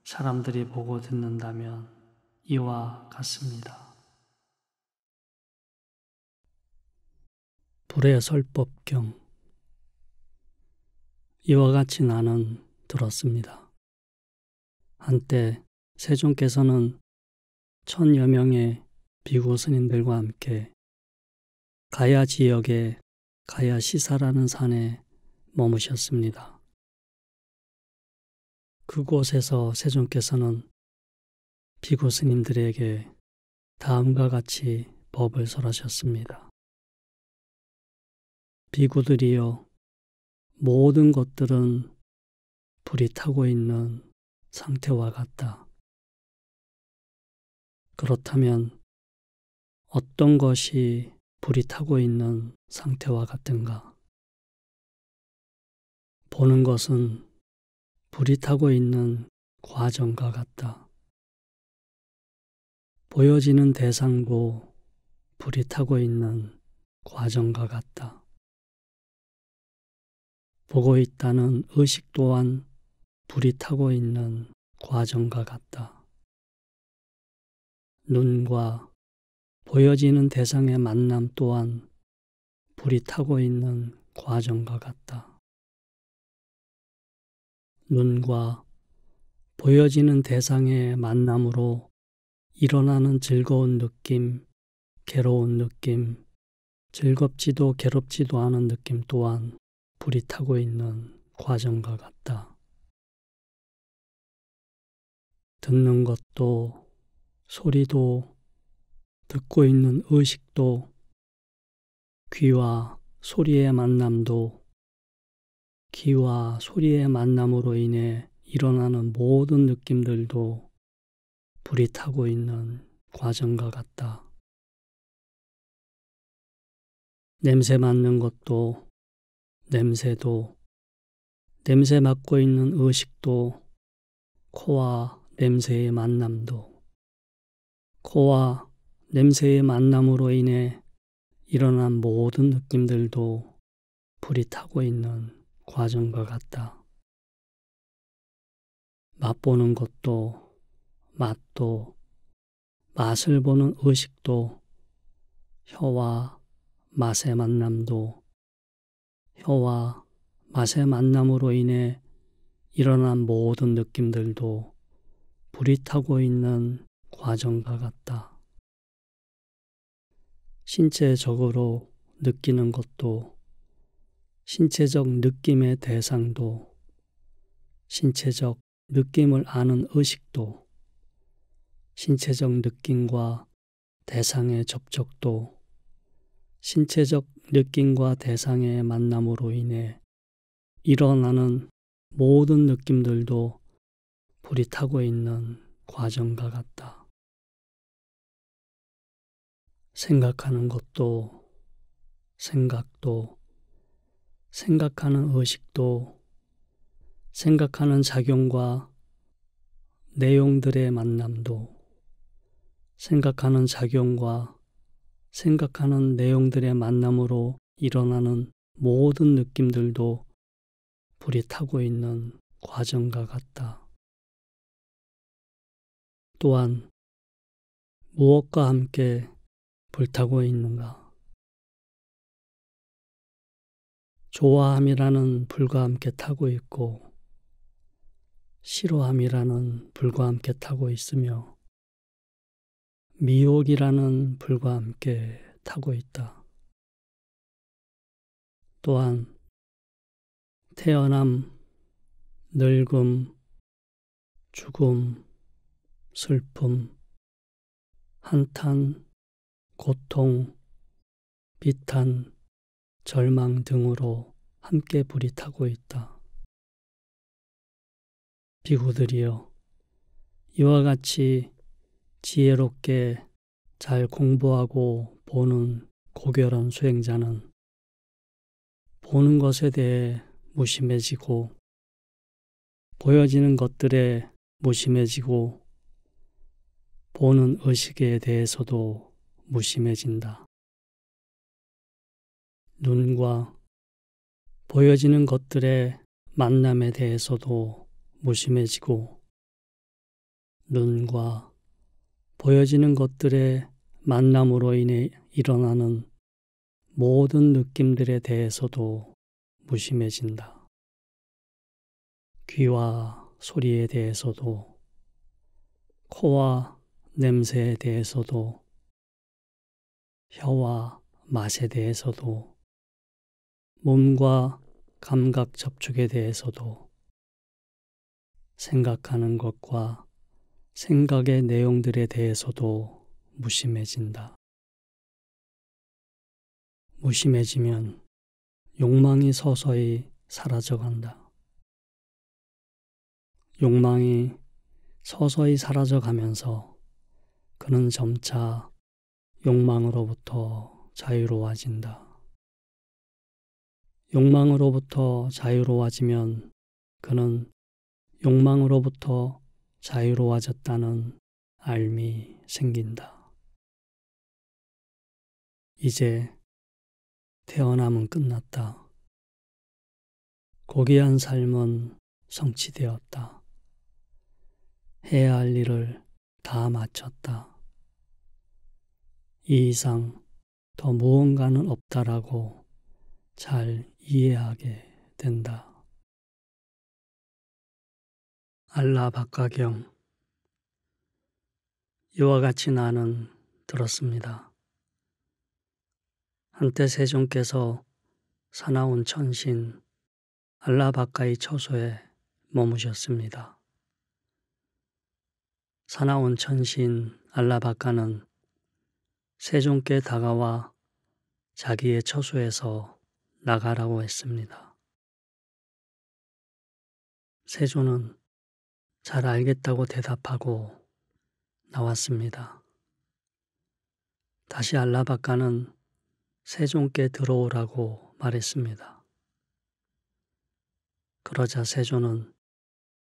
사람들이 보고 듣는다면 이와 같습니다. 불의 설법경. 이와 같이 나는 들었습니다. 한때 세존께서는 1000여 명의 비구 스님들과 함께 가야 지역의 가야 시사라는 산에 머무셨습니다. 그곳에서 세존께서는 비구 스님들에게 다음과 같이 법을 설하셨습니다. 비구들이여, 모든 것들은 불이 타고 있는 상태와 같다. 그렇다면 어떤 것이 불이 타고 있는 상태와 같은가? 보는 것은 불이 타고 있는 과정과 같다. 보여지는 대상도 불이 타고 있는 과정과 같다. 보고 있다는 의식 또한 불이 타고 있는 과정과 같다. 눈과 보여지는 대상의 만남 또한 불이 타고 있는 과정과 같다. 눈과 보여지는 대상의 만남으로 일어나는 즐거운 느낌, 괴로운 느낌, 즐겁지도 괴롭지도 않은 느낌 또한 불이 타고 있는 과정과 같다. 듣는 것도, 소리도, 듣고 있는 의식도, 귀와 소리의 만남도, 귀와 소리의 만남으로 인해 일어나는 모든 느낌들도 불이 타고 있는 과정과 같다. 냄새 맡는 것도, 냄새도, 냄새 맡고 있는 의식도, 코와 냄새의 만남도, 코와 냄새의 만남으로 인해 일어난 모든 느낌들도 불이 타고 있는 과정과 같다. 맛보는 것도, 맛도, 맛을 보는 의식도, 혀와 맛의 만남도, 혀와 맛의 만남으로 인해 일어난 모든 느낌들도 불이 타고 있는 과정과 같다. 신체적으로 느끼는 것도, 신체적 느낌의 대상도, 신체적 느낌을 아는 의식도, 신체적 느낌과 대상의 접촉도, 신체적 느낌과 대상의 만남으로 인해 일어나는 모든 느낌들도 불이 타고 있는 과정과 같다. 생각하는 것도, 생각도, 생각하는 의식도, 생각하는 작용과 내용들의 만남도, 생각하는 작용과 생각하는 내용들의 만남으로 일어나는 모든 느낌들도 불이 타고 있는 과정과 같다. 또한 무엇과 함께 불타고 있는가? 좋아함이라는 불과 함께 타고 있고, 싫어함이라는 불과 함께 타고 있으며, 미혹이라는 불과 함께 타고 있다. 또한 태어남, 늙음, 죽음, 슬픔, 한탄, 고통, 비탄, 절망 등으로 함께 불이 타고 있다. 비구들이여, 이와 같이 지혜롭게 잘 공부하고 보는 고결한 수행자는 보는 것에 대해 무심해지고 보여지는 것들에 무심해지고 보는 의식에 대해서도 무심해진다. 눈과 보여지는 것들의 만남에 대해서도 무심해지고 눈과 보여지는 것들의 만남으로 인해 일어나는 모든 느낌들에 대해서도 무심해진다. 귀와 소리에 대해서도 코와 냄새에 대해서도 혀와 맛에 대해서도 몸과 감각 접촉에 대해서도 생각하는 것과 생각의 내용들에 대해서도 무심해진다. 무심해지면 욕망이 서서히 사라져간다. 욕망이 서서히 사라져가면서 그는 점차 욕망으로부터 자유로워진다. 욕망으로부터 자유로워지면 그는 욕망으로부터 자유로워졌다는 알미 생긴다. 이제 태어남은 끝났다. 고귀한 삶은 성취되었다. 해야 할 일을 다 마쳤다. 이 이상 더 무언가는 없다라고 잘 이해하게 된다. 알라바가경. 이와 같이 나는 들었습니다. 한때 세종께서 사나운 천신 알라바가의 처소에 머무셨습니다. 사나운 천신 알라바가는 세종께 다가와 자기의 처소에서 나가라고 했습니다. 세존은 잘 알겠다고 대답하고 나왔습니다. 다시 알라바가는 세존께 들어오라고 말했습니다. 그러자 세존은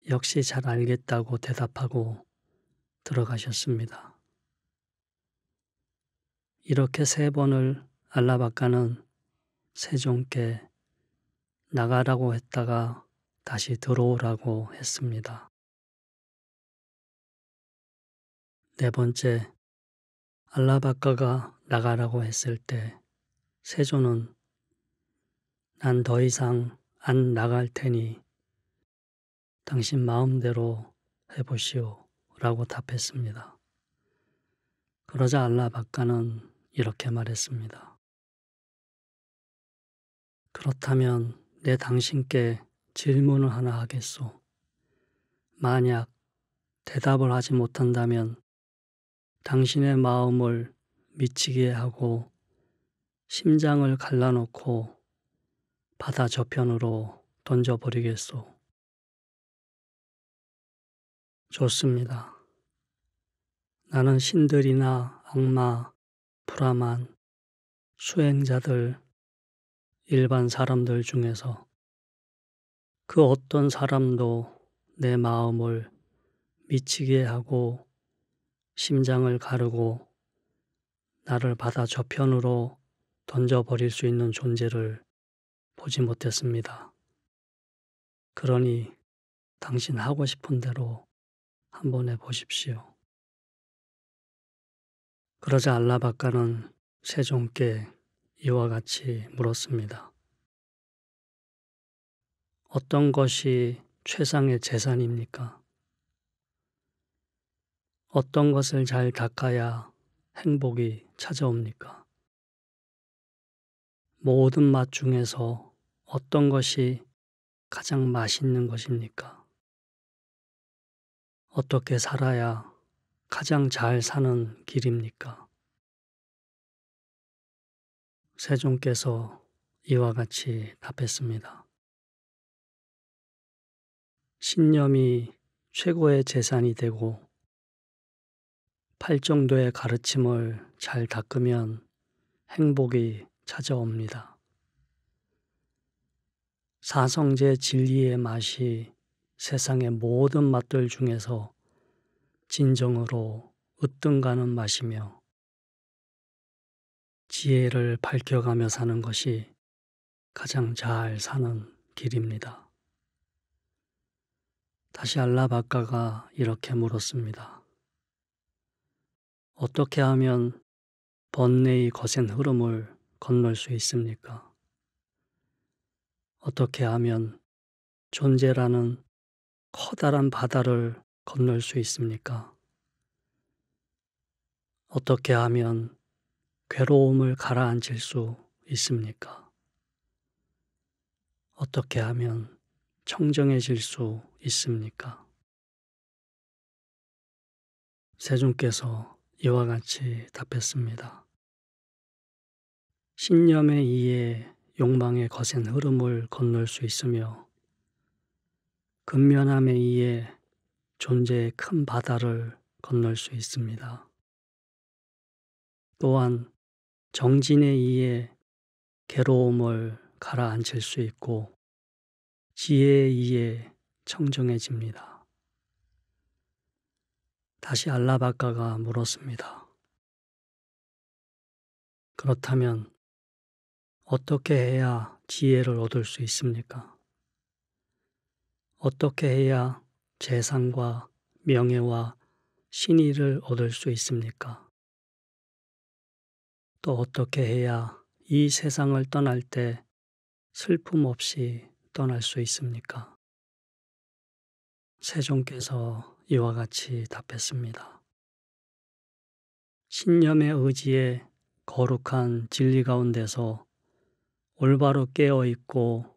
역시 잘 알겠다고 대답하고 들어가셨습니다. 이렇게 3번을 알라바가는 세존께 나가라고 했다가 다시 들어오라고 했습니다. 4번째, 알라바가가 나가라고 했을 때 세존은 난 더 이상 안 나갈 테니 당신 마음대로 해보시오 라고 답했습니다. 그러자 알라바가는 이렇게 말했습니다. 그렇다면 내 당신께 질문을 하나 하겠소. 만약 대답을 하지 못한다면 당신의 마음을 미치게 하고 심장을 갈라놓고 바다 저편으로 던져버리겠소. 좋습니다. 나는 신들이나 악마, 브라만, 수행자들, 일반 사람들 중에서 그 어떤 사람도 내 마음을 미치게 하고 심장을 가르고 나를 바다 저편으로 던져버릴 수 있는 존재를 보지 못했습니다. 그러니 당신 하고 싶은 대로 한번 해보십시오. 그러자 알라바가는 세종께 이와 같이 물었습니다. 어떤 것이 최상의 재산입니까? 어떤 것을 잘 닦아야 행복이 찾아옵니까? 모든 맛 중에서 어떤 것이 가장 맛있는 것입니까? 어떻게 살아야 가장 잘 사는 길입니까? 세종께서 이와 같이 답했습니다. 신념이 최고의 재산이 되고 8정도의 가르침을 잘 닦으면 행복이 찾아옵니다. 사성제 진리의 맛이 세상의 모든 맛들 중에서 진정으로 으뜸가는 맛이며 지혜를 밝혀가며 사는 것이 가장 잘 사는 길입니다. 다시 알라바카가 이렇게 물었습니다. 어떻게 하면 번뇌의 거센 흐름을 건널 수 있습니까? 어떻게 하면 존재라는 커다란 바다를 건널 수 있습니까? 어떻게 하면 괴로움을 가라앉힐 수 있습니까? 어떻게 하면 청정해질 수 있습니까? 세존께서 이와 같이 답했습니다. 신념에 의해 욕망의 거센 흐름을 건널 수 있으며 근면함에 의해 존재의 큰 바다를 건널 수 있습니다. 또한 정진에 의해 괴로움을 가라앉힐 수 있고 지혜에 의해 청정해집니다. 다시 알라바카가 물었습니다. 그렇다면 어떻게 해야 지혜를 얻을 수 있습니까? 어떻게 해야 재산과 명예와 신의를 얻을 수 있습니까? 또 어떻게 해야 이 세상을 떠날 때 슬픔 없이 떠날 수 있습니까? 세존께서 이와 같이 답했습니다. 신념의 의지에 거룩한 진리 가운데서 올바로 깨어있고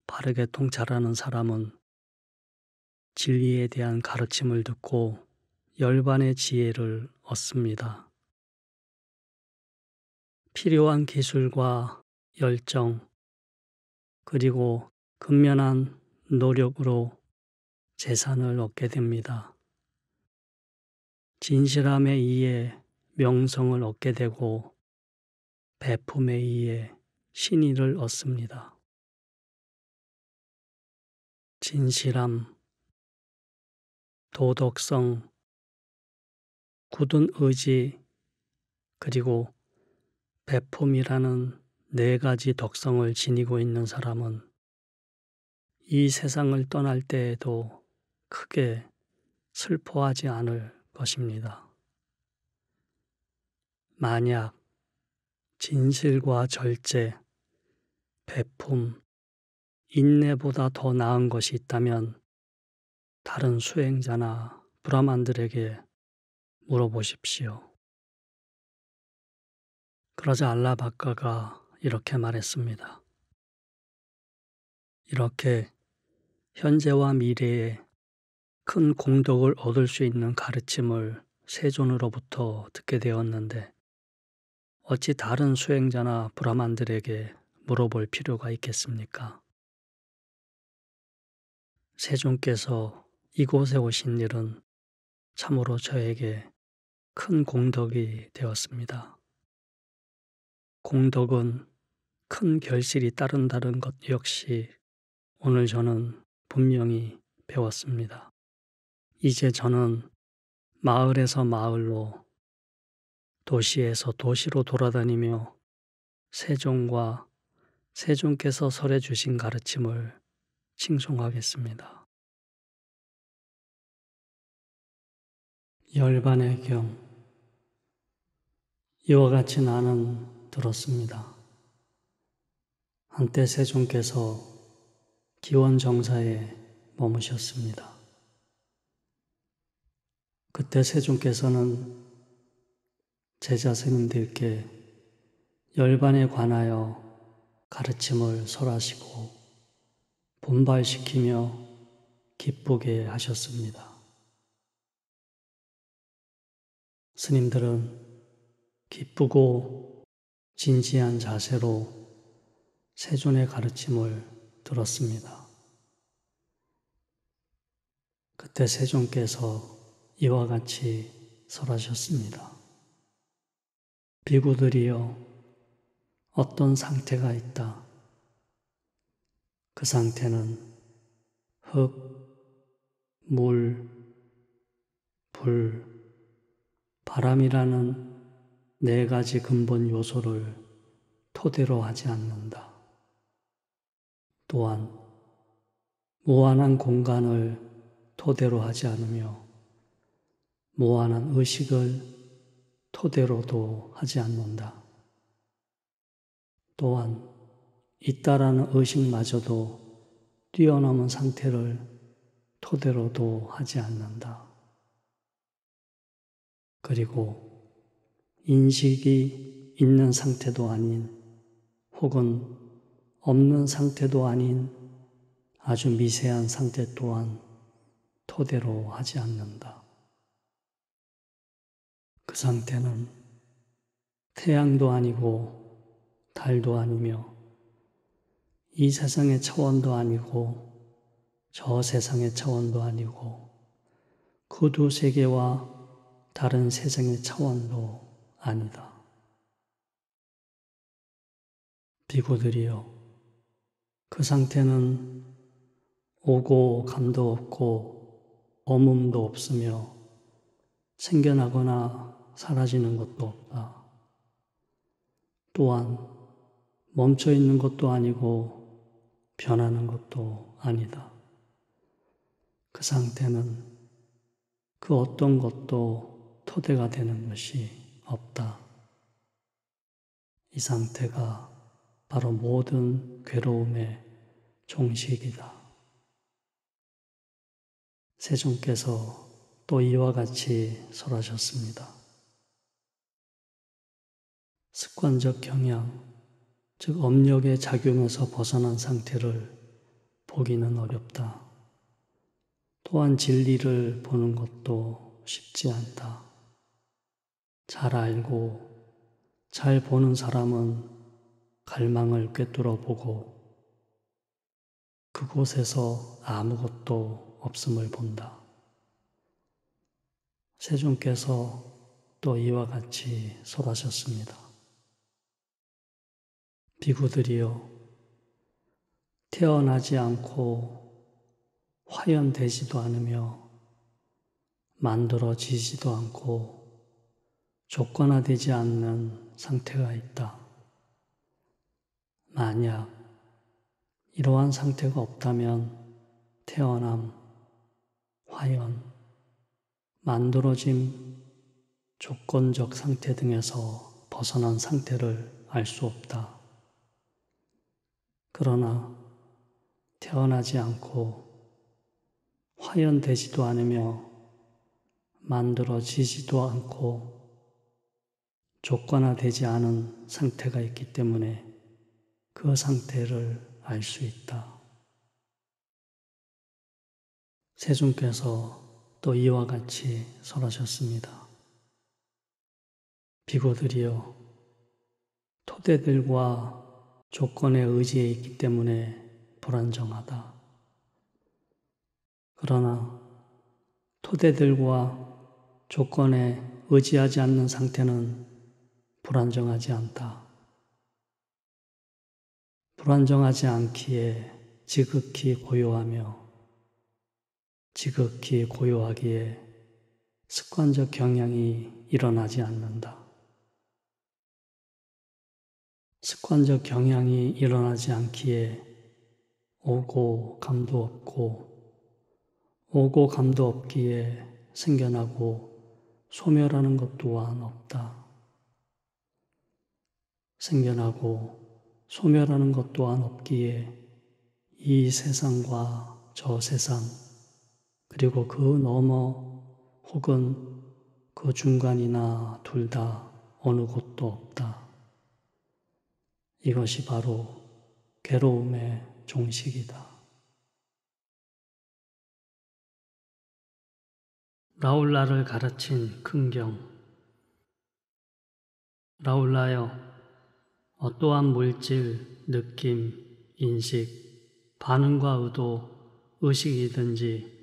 바르게 통찰하는 사람은 진리에 대한 가르침을 듣고 열반의 지혜를 얻습니다. 필요한 기술과 열정, 그리고 근면한 노력으로 재산을 얻게 됩니다. 진실함에 의해 명성을 얻게 되고 배품에 의해 신의를 얻습니다. 진실함, 도덕성, 굳은 의지, 그리고 배품이라는 네 가지 덕성을 지니고 있는 사람은 이 세상을 떠날 때에도 크게 슬퍼하지 않을 것입니다. 만약 진실과 절제, 배품, 인내보다 더 나은 것이 있다면 다른 수행자나 브라만들에게 물어보십시오. 그러자 알라바카가 이렇게 말했습니다. 이렇게 현재와 미래에 큰 공덕을 얻을 수 있는 가르침을 세존으로부터 듣게 되었는데 어찌 다른 수행자나 브라만들에게 물어볼 필요가 있겠습니까? 세존께서 이곳에 오신 일은 참으로 저에게 큰 공덕이 되었습니다. 공덕은 큰 결실이 따른다는 것 역시 오늘 저는 분명히 배웠습니다. 이제 저는 마을에서 마을로, 도시에서 도시로 돌아다니며 세존과 세존께서 설해 주신 가르침을 칭송하겠습니다. 열반의 경. 이와 같이 나는 들었습니다. 한때 세존께서 기원정사에 머무셨습니다. 그때 세존께서는 제자 스님들께 열반에 관하여 가르침을 설하시고 분발시키며 기쁘게 하셨습니다. 스님들은 기쁘고 진지한 자세로 세존의 가르침을 들었습니다. 그때 세존께서 이와 같이 설하셨습니다. 비구들이여, 어떤 상태가 있다. 그 상태는 흙, 물, 불, 바람이라는 네 가지 근본 요소를 토대로 하지 않는다. 또한 무한한 공간을 토대로 하지 않으며 무한한 의식을 토대로도 하지 않는다. 또한 있다라는 의식마저도 뛰어넘은 상태를 토대로도 하지 않는다. 그리고 인식이 있는 상태도 아닌 혹은 없는 상태도 아닌 아주 미세한 상태 또한 토대로 하지 않는다. 그 상태는 태양도 아니고 달도 아니며 이 세상의 차원도 아니고 저 세상의 차원도 아니고 그 두 세계와 다른 세상의 차원도 아니다. 비구들이여, 그 상태는 오고 감도 없고 어음도 없으며 생겨나거나 사라지는 것도 없다. 또한 멈춰 있는 것도 아니고 변하는 것도 아니다. 그 상태는 그 어떤 것도 토대가 되는 것이 없다. 이 상태가 바로 모든 괴로움의 종식이다. 세존께서 또 이와 같이 설하셨습니다. 습관적 경향, 즉 업력의 작용에서 벗어난 상태를 보기는 어렵다. 또한 진리를 보는 것도 쉽지 않다. 잘 알고 잘 보는 사람은 갈망을 꿰뚫어 보고 그곳에서 아무것도 없음을 본다. 세존께서 또 이와 같이 설하셨습니다. 비구들이여, 태어나지 않고 화연되지도 않으며 만들어지지도 않고 조건화되지 않는 상태가 있다. 만약 이러한 상태가 없다면 태어남, 화연, 만들어짐, 조건적 상태 등에서 벗어난 상태를 알 수 없다. 그러나 태어나지 않고 화연되지도 않으며 만들어지지도 않고 조건화되지 않은 상태가 있기 때문에 그 상태를 알 수 있다. 세존께서 또 이와 같이 설하셨습니다. 비구들이여, 토대들과 조건에 의지해 있기 때문에 불안정하다. 그러나 토대들과 조건에 의지하지 않는 상태는 불안정하지 않다. 불안정하지 않기에 지극히 고요하며 지극히 고요하기에 습관적 경향이 일어나지 않는다. 습관적 경향이 일어나지 않기에 오고 감도 없고 오고 감도 없기에 생겨나고 소멸하는 것 또한 없다. 생겨나고 소멸하는 것 또한 없기에 이 세상과 저 세상 그리고 그 너머 혹은 그 중간이나 둘 다 어느 곳도 없다. 이것이 바로 괴로움의 종식이다. 라울라를 가르친 큰경. 라울라여, 어떠한 물질, 느낌, 인식, 반응과 의도, 의식이든지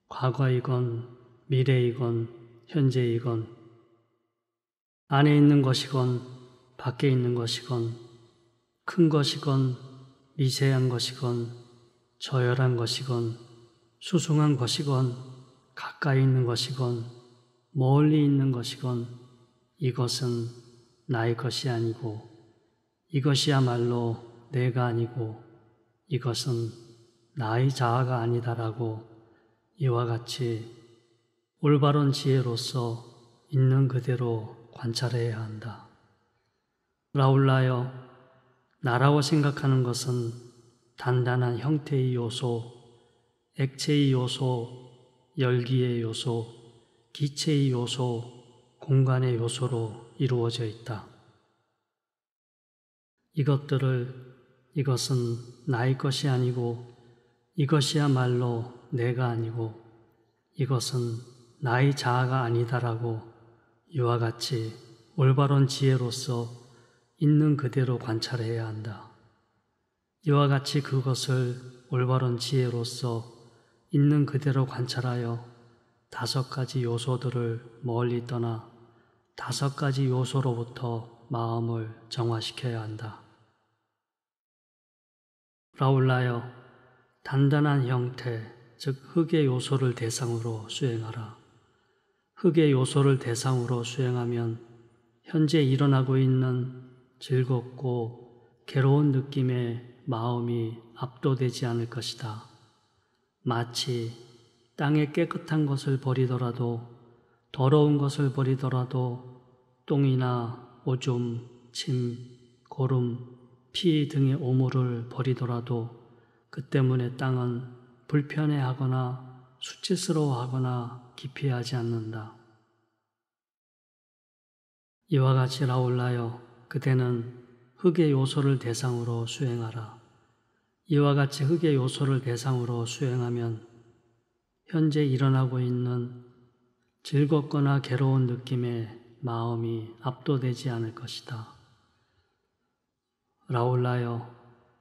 과거이건 미래이건 현재이건 안에 있는 것이건 밖에 있는 것이건 큰 것이건 미세한 것이건 저열한 것이건 수승한 것이건 가까이 있는 것이건 멀리 있는 것이건 이것은 나의 것이 아니고 이것이야말로 내가 아니고 이것은 나의 자아가 아니다라고 이와 같이 올바른 지혜로서 있는 그대로 관찰해야 한다. 라울라여, 나라고 생각하는 것은 단단한 형태의 요소, 액체의 요소, 열기의 요소, 기체의 요소, 공간의 요소로 이루어져 있다. 이것은 나의 것이 아니고 이것이야말로 내가 아니고 이것은 나의 자아가 아니다라고 이와 같이 올바른 지혜로서 있는 그대로 관찰해야 한다. 이와 같이 그것을 올바른 지혜로서 있는 그대로 관찰하여 5가지 요소들을 멀리 떠나 5가지 요소로부터 마음을 정화시켜야 한다. 라울라여, 단단한 형태, 즉 흙의 요소를 대상으로 수행하라. 흙의 요소를 대상으로 수행하면 현재 일어나고 있는 즐겁고 괴로운 느낌에 마음이 압도되지 않을 것이다. 마치 땅에 깨끗한 것을 버리더라도 더러운 것을 버리더라도 똥이나 오줌, 침, 고름, 피 등의 오물을 버리더라도 그 때문에 땅은 불편해하거나 수치스러워하거나 기피하지 않는다. 이와 같이 라울라여, 그대는 흙의 요소를 대상으로 수행하라. 이와 같이 흙의 요소를 대상으로 수행하면 현재 일어나고 있는 즐겁거나 괴로운 느낌에 마음이 압도되지 않을 것이다. 라울라여,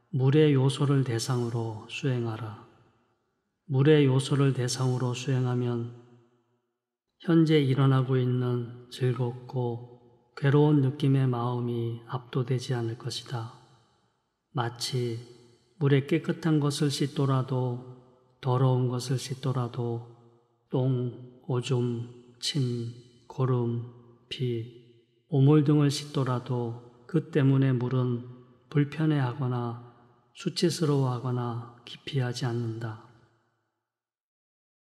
물의 요소를 대상으로 수행하라. 물의 요소를 대상으로 수행하면 현재 일어나고 있는 즐겁고 괴로운 느낌의 마음이 압도되지 않을 것이다. 마치 물에 깨끗한 것을 씻더라도 더러운 것을 씻더라도 똥, 오줌, 침, 고름, 피, 오물 등을 씻더라도 그 때문에 물은 불편해하거나 수치스러워하거나 기피하지 않는다.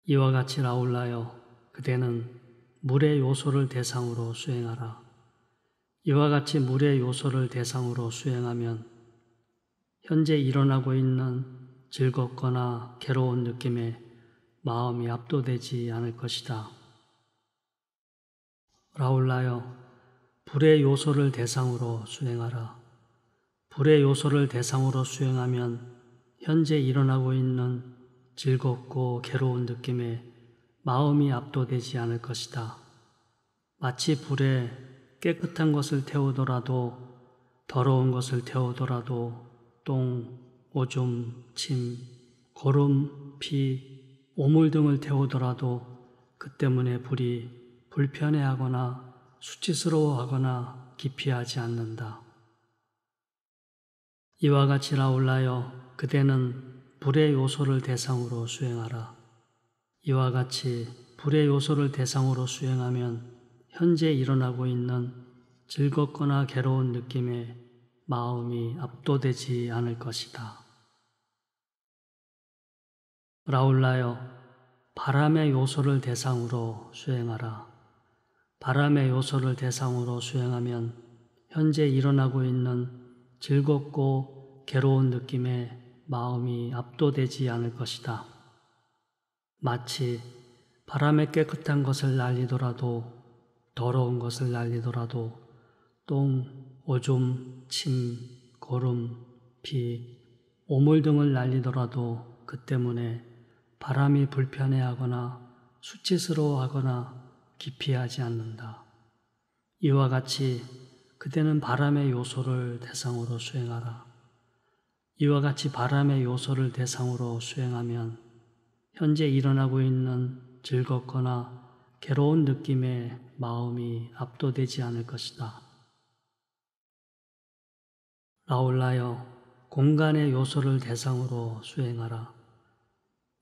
이와 같이 라울라여, 그대는 물의 요소를 대상으로 수행하라. 이와 같이 물의 요소를 대상으로 수행하면 현재 일어나고 있는 즐겁거나 괴로운 느낌에 마음이 압도되지 않을 것이다. 라울라여, 불의 요소를 대상으로 수행하라. 불의 요소를 대상으로 수행하면 현재 일어나고 있는 즐겁고 괴로운 느낌에 마음이 압도되지 않을 것이다. 마치 불에 깨끗한 것을 태우더라도 더러운 것을 태우더라도 똥, 오줌, 침, 고름, 피, 오물 등을 태우더라도 그 때문에 불이 불편해하거나 수치스러워하거나 기피하지 않는다. 이와 같이 라울라여, 그대는 불의 요소를 대상으로 수행하라. 이와 같이 불의 요소를 대상으로 수행하면 현재 일어나고 있는 즐겁거나 괴로운 느낌에 마음이 압도되지 않을 것이다. 라울라여, 바람의 요소를 대상으로 수행하라. 바람의 요소를 대상으로 수행하면 현재 일어나고 있는 즐겁고 괴로운 느낌에 마음이 압도되지 않을 것이다. 마치 바람에 깨끗한 것을 날리더라도 더러운 것을 날리더라도 똥, 오줌, 침, 고름, 피, 오물 등을 날리더라도 그 때문에 바람이 불편해하거나 수치스러워하거나 기피하지 않는다. 이와 같이 그대는 바람의 요소를 대상으로 수행하라. 이와 같이 바람의 요소를 대상으로 수행하면 현재 일어나고 있는 즐겁거나 괴로운 느낌에 마음이 압도되지 않을 것이다. 라울라여, 공간의 요소를 대상으로 수행하라.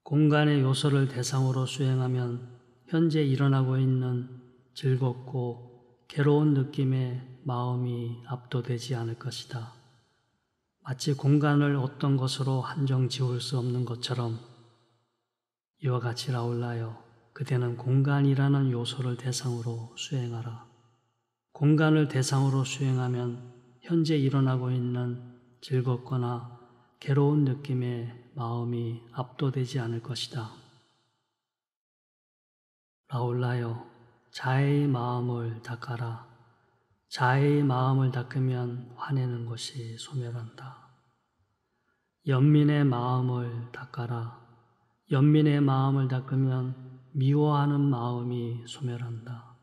공간의 요소를 대상으로 수행하면 현재 일어나고 있는 즐겁고 괴로운 느낌에 마음이 압도되지 않을 것이다. 마치 공간을 어떤 것으로 한정 지울 수 없는 것처럼 이와 같이 라울라여, 그대는 공간이라는 요소를 대상으로 수행하라. 공간을 대상으로 수행하면 현재 일어나고 있는 즐겁거나 괴로운 느낌에 마음이 압도되지 않을 것이다. 라울라여, 자애의 마음을 닦아라. 자애의 마음을 닦으면 화내는 것이 소멸한다. 연민의 마음을 닦아라. 연민의 마음을 닦으면 미워하는 마음이 소멸한다.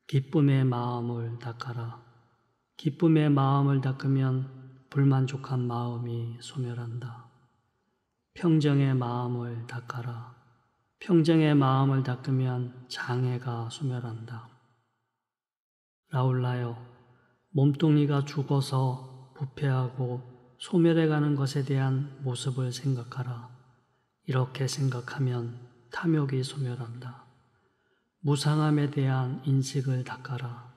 기쁨의 마음을 닦아라. 기쁨의 마음을 닦으면 불만족한 마음이 소멸한다. 평정의 마음을 닦아라. 평정의 마음을 닦으면 장애가 소멸한다. 라울라여, 몸뚱이가 죽어서 부패하고 소멸해가는 것에 대한 모습을 생각하라. 이렇게 생각하면 탐욕이 소멸한다. 무상함에 대한 인식을 닦아라.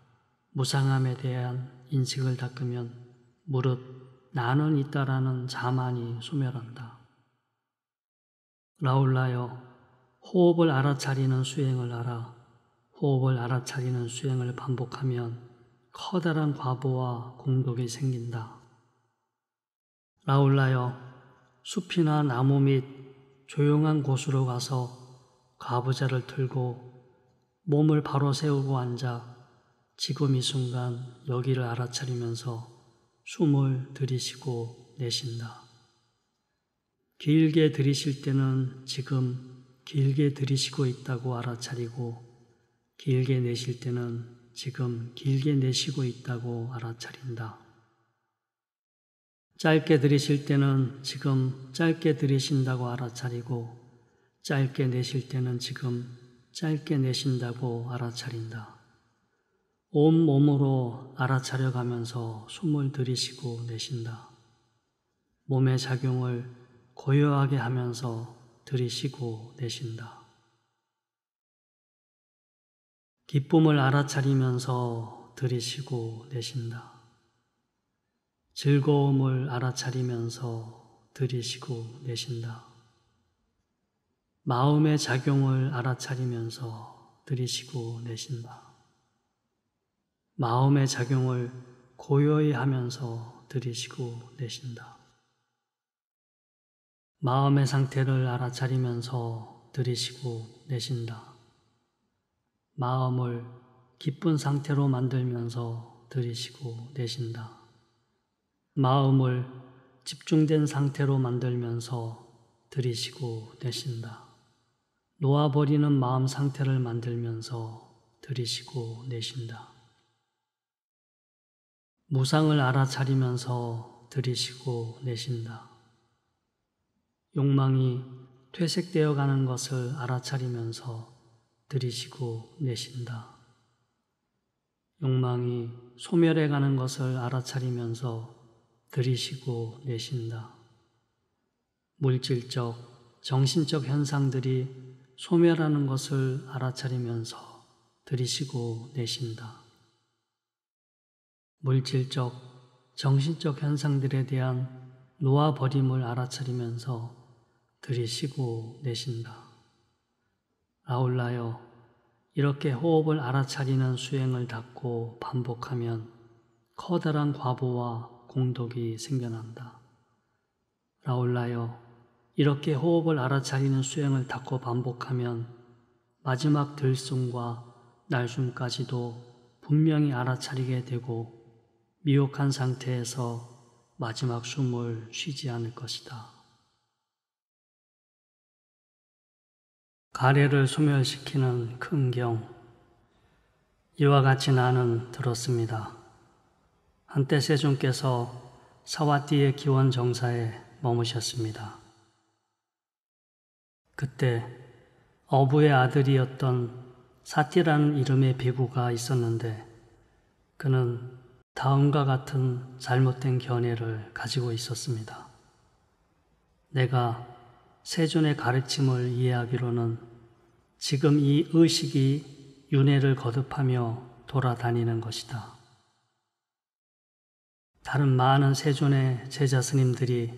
무상함에 대한 인식을 닦으면 무릇 나는 있다라는 자만이 소멸한다. 라울라여, 호흡을 알아차리는 수행을 하라. 호흡을 알아차리는 수행을 반복하면 커다란 과보와 공덕이 생긴다. 라울라여, 숲이나 나무 및 조용한 곳으로 가서 가부좌를 틀고 몸을 바로 세우고 앉아 지금 이 순간 여기를 알아차리면서 숨을 들이쉬고 내쉰다. 길게 들이쉴 때는 지금 길게 들이쉬고 있다고 알아차리고, 길게 내쉴 때는 지금 길게 내쉬고 있다고 알아차린다. 짧게 들이쉴 때는 지금 짧게 들이쉰다고 알아차리고, 짧게 내쉴 때는 지금 짧게 내쉰다고 알아차린다. 온 몸으로 알아차려가면서 숨을 들이쉬고 내쉰다. 몸의 작용을 고요하게 하면서 들이쉬고 내쉰다. 기쁨을 알아차리면서 들이쉬고 내쉰다. 즐거움을 알아차리면서 들이쉬고 내쉰다. 마음의 작용을 알아차리면서 들이쉬고 내쉰다. 마음의 작용을 고요히 하면서 들이쉬고 내쉰다. 마음의 상태를 알아차리면서 들이쉬고 내쉰다. 마음을 기쁜 상태로 만들면서 들이쉬고 내쉰다. 마음을 집중된 상태로 만들면서 들이쉬고 내쉰다. 놓아버리는 마음 상태를 만들면서 들이쉬고 내쉰다. 무상을 알아차리면서 들이쉬고 내쉰다. 욕망이 퇴색되어 가는 것을 알아차리면서 들이쉬고 내쉰다. 욕망이 소멸해 가는 것을 알아차리면서 들이쉬고 내쉰다. 물질적, 정신적 현상들이 소멸하는 것을 알아차리면서 들이쉬고 내쉰다. 물질적, 정신적 현상들에 대한 놓아버림을 알아차리면서 들이쉬고 내쉰다. 라울라여, 이렇게 호흡을 알아차리는 수행을 닦고 반복하면 커다란 과보와 공덕이 생겨난다. 라울라여, 이렇게 호흡을 알아차리는 수행을 닦고 반복하면 마지막 들숨과 날숨까지도 분명히 알아차리게 되고 미혹한 상태에서 마지막 숨을 쉬지 않을 것이다. 가래를 소멸시키는 큰 경. 이와 같이 나는 들었습니다. 한때 세존께서 사와띠의 기원 정사에 머무셨습니다. 그때 어부의 아들이었던 사띠라는 이름의 비구가 있었는데 그는 다음과 같은 잘못된 견해를 가지고 있었습니다. 내가 세존의 가르침을 이해하기로는 지금 이 의식이 윤회를 거듭하며 돌아다니는 것이다. 다른 많은 세존의 제자 스님들이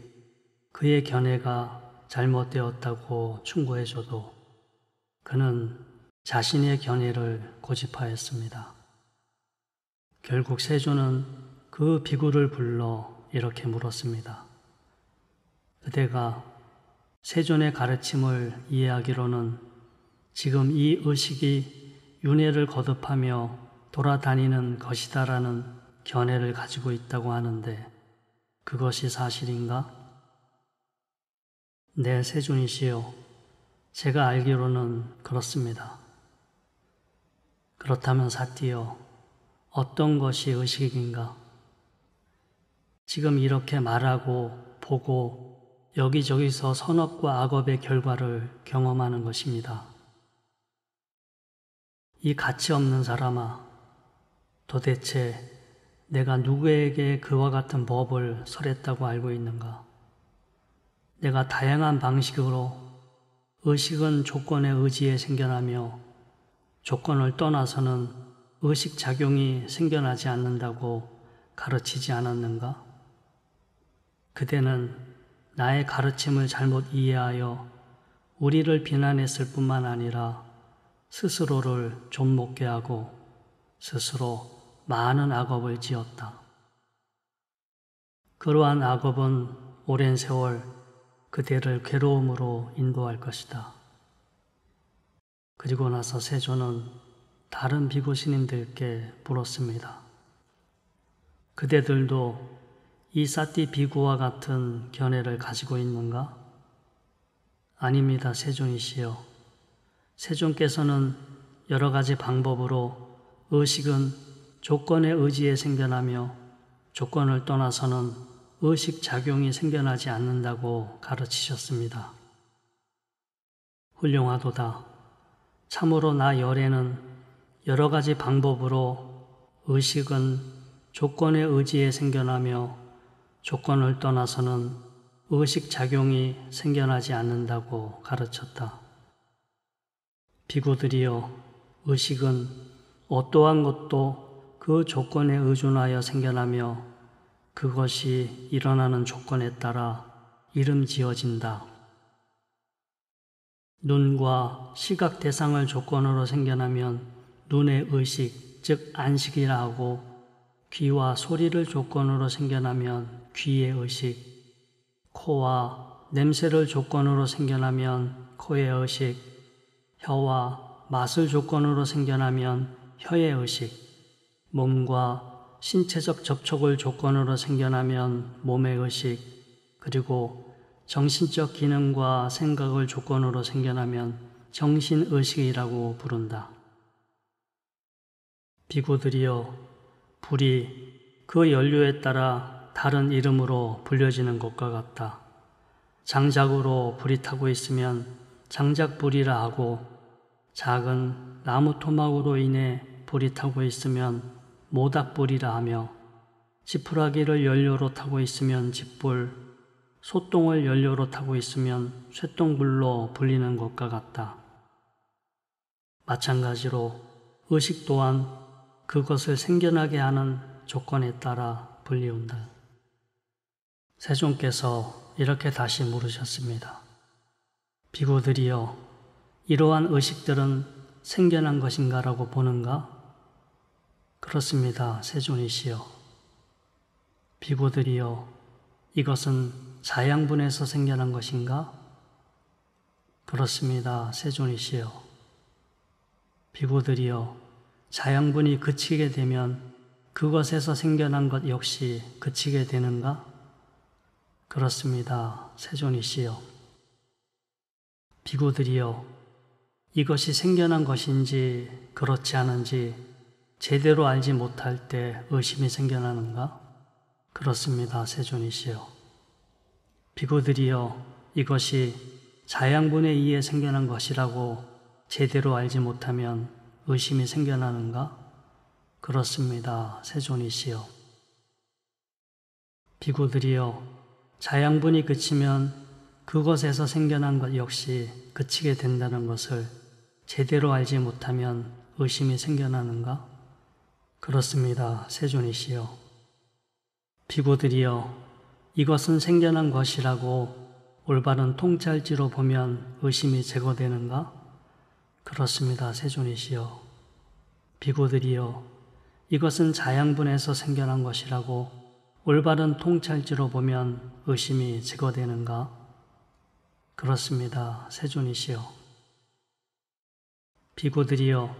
그의 견해가 잘못되었다고 충고해줘도 그는 자신의 견해를 고집하였습니다. 결국 세존은 그 비구를 불러 이렇게 물었습니다. 그대가 세존의 가르침을 이해하기로는 지금 이 의식이 윤회를 거듭하며 돌아다니는 것이다라는 견해를 가지고 있다고 하는데 그것이 사실인가? 네, 세존이시여. 제가 알기로는 그렇습니다. 그렇다면 사띠여, 어떤 것이 의식인가? 지금 이렇게 말하고 보고 여기저기서 선업과 악업의 결과를 경험하는 것입니다. 이 가치 없는 사람아, 도대체 내가 누구에게 그와 같은 법을 설했다고 알고 있는가? 내가 다양한 방식으로 의식은 조건의 의지에 생겨나며 조건을 떠나서는 의식작용이 생겨나지 않는다고 가르치지 않았는가? 그대는 나의 가르침을 잘못 이해하여 우리를 비난했을 뿐만 아니라 스스로를 좀먹게 하고 스스로 많은 악업을 지었다. 그러한 악업은 오랜 세월 그대를 괴로움으로 인도할 것이다. 그리고 나서 세존은 다른 비구 스님들께 물었습니다. 그대들도 이 사띠 비구와 같은 견해를 가지고 있는가? 아닙니다, 세존이시여. 세존께서는 여러 가지 방법으로 의식은 조건의 의지에 생겨나며 조건을 떠나서는 의식 작용이 생겨나지 않는다고 가르치셨습니다. 훌륭하도다. 참으로 나 열에는 여러 가지 방법으로 의식은 조건의 의지에 생겨나며 조건을 떠나서는 의식 작용이 생겨나지 않는다고 가르쳤다. 비구들이여, 의식은 어떠한 것도 그 조건에 의존하여 생겨나며 그것이 일어나는 조건에 따라 이름 지어진다. 눈과 시각 대상을 조건으로 생겨나면 눈의 의식, 즉 안식이라 하고 귀와 소리를 조건으로 생겨나면 귀의 의식, 코와 냄새를 조건으로 생겨나면 코의 의식, 혀와 맛을 조건으로 생겨나면 혀의 의식, 몸과 신체적 접촉을 조건으로 생겨나면 몸의 의식, 그리고 정신적 기능과 생각을 조건으로 생겨나면 정신의식이라고 부른다. 비구들이여, 불이 그 연료에 따라 다른 이름으로 불려지는 것과 같다. 장작으로 불이 타고 있으면 장작불이라 하고 작은 나무 토막으로 인해 불이 타고 있으면 모닥불이라 하며 지푸라기를 연료로 타고 있으면 집불, 소똥을 연료로 타고 있으면 쇠똥불로 불리는 것과 같다. 마찬가지로 의식 또한 그것을 생겨나게 하는 조건에 따라 불리운다. 세존께서 이렇게 다시 물으셨습니다. 비구들이여, 이러한 의식들은 생겨난 것인가 라고 보는가? 그렇습니다, 세존이시여. 비구들이여, 이것은 자양분에서 생겨난 것인가? 그렇습니다, 세존이시여. 비구들이여, 자양분이 그치게 되면 그것에서 생겨난 것 역시 그치게 되는가? 그렇습니다, 세존이시여. 비구들이여, 이것이 생겨난 것인지 그렇지 않은지 제대로 알지 못할 때 의심이 생겨나는가? 그렇습니다, 세존이시여. 비구들이여, 이것이 자양분에 의해 생겨난 것이라고 제대로 알지 못하면 의심이 생겨나는가? 그렇습니다, 세존이시여. 비구들이여, 자양분이 그치면 그것에서 생겨난 것 역시 그치게 된다는 것을 제대로 알지 못하면 의심이 생겨나는가? 그렇습니다, 세존이시여. 비구들이여, 이것은 생겨난 것이라고 올바른 통찰지로 보면 의심이 제거되는가? 그렇습니다, 세존이시여. 비구들이여, 이것은 자양분에서 생겨난 것이라고 올바른 통찰지로 보면 의심이 제거되는가? 그렇습니다, 세존이시여. 비구들이여,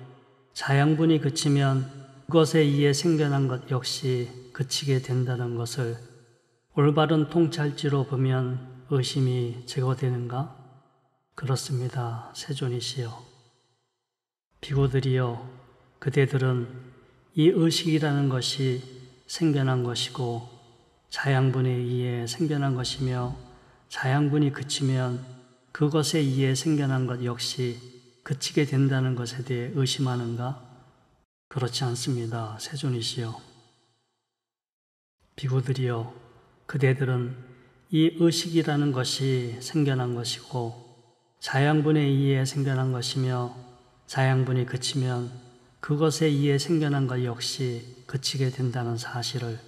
자양분이 그치면 그것에 의해 생겨난 것 역시 그치게 된다는 것을 올바른 통찰지로 보면 의심이 제거되는가? 그렇습니다, 세존이시여. 비구들이여, 그대들은 이 의식이라는 것이 생겨난 것이고 자양분에 의해 생겨난 것이며 자양분이 그치면 그것에 의해 생겨난 것 역시 그치게 된다는 것에 대해 의심하는가? 그렇지 않습니다, 세존이시여. 비구들이여, 그대들은 이 의식이라는 것이 생겨난 것이고 자양분에 의해 생겨난 것이며 자양분이 그치면 그것에 의해 생겨난 것 역시 그치게 된다는 사실을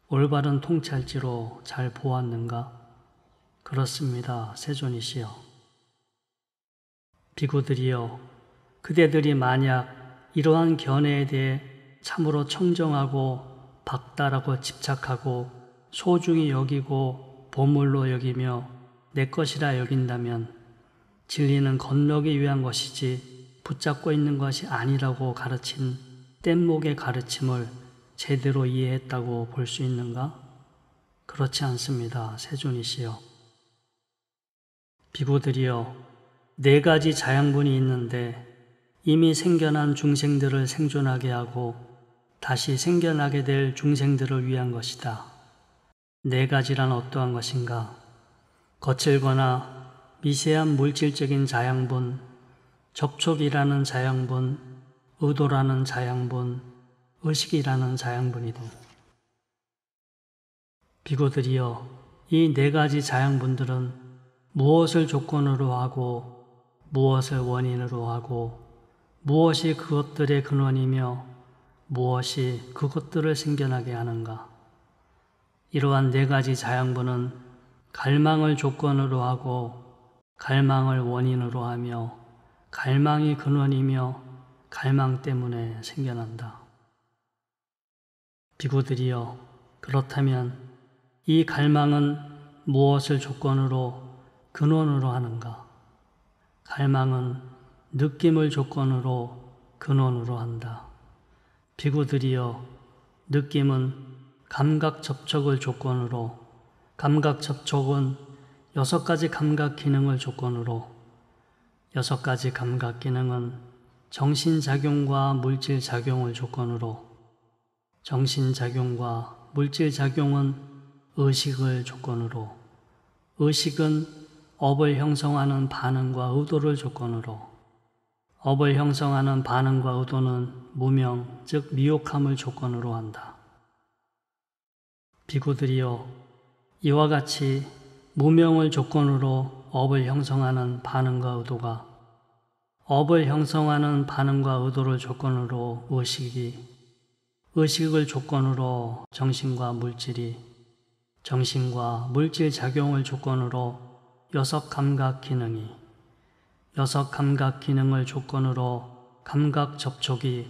올바른 통찰지로 잘 보았는가? 그렇습니다, 세존이시여. 비구들이여, 그대들이 만약 이러한 견해에 대해 참으로 청정하고 박다라고 집착하고 소중히 여기고 보물로 여기며 내 것이라 여긴다면 진리는 건너기 위한 것이지 붙잡고 있는 것이 아니라고 가르친 뗏목의 가르침을 제대로 이해했다고 볼 수 있는가? 그렇지 않습니다, 세존이시여. 비구들이여, 4가지 자양분이 있는데 이미 생겨난 중생들을 생존하게 하고 다시 생겨나게 될 중생들을 위한 것이다. 4가지란 어떠한 것인가? 거칠거나 미세한 물질적인 자양분, 접촉이라는 자양분, 의도라는 자양분, 의식이라는 자양분이다. 비구들이여, 이 4가지 자양분들은 무엇을 조건으로 하고 무엇을 원인으로 하고 무엇이 그것들의 근원이며 무엇이 그것들을 생겨나게 하는가? 이러한 4가지 자양분은 갈망을 조건으로 하고 갈망을 원인으로 하며 갈망이 근원이며 갈망 때문에 생겨난다. 비구들이여, 그렇다면 이 갈망은 무엇을 조건으로 근원으로 하는가? 갈망은 느낌을 조건으로 근원으로 한다. 비구들이여, 느낌은 감각 접촉을 조건으로, 감각 접촉은 6가지 감각 기능을 조건으로, 6가지 감각 기능은 정신작용과 물질작용을 조건으로, 정신작용과 물질작용은 의식을 조건으로, 의식은 업을 형성하는 반응과 의도를 조건으로, 업을 형성하는 반응과 의도는 무명, 즉 미혹함을 조건으로 한다. 비구들이여, 이와 같이 무명을 조건으로 업을 형성하는 반응과 의도가, 업을 형성하는 반응과 의도를 조건으로 의식이, 의식을 조건으로 정신과 물질이, 정신과 물질 작용을 조건으로 6감각 기능이, 6감각 기능을 조건으로 감각 접촉이,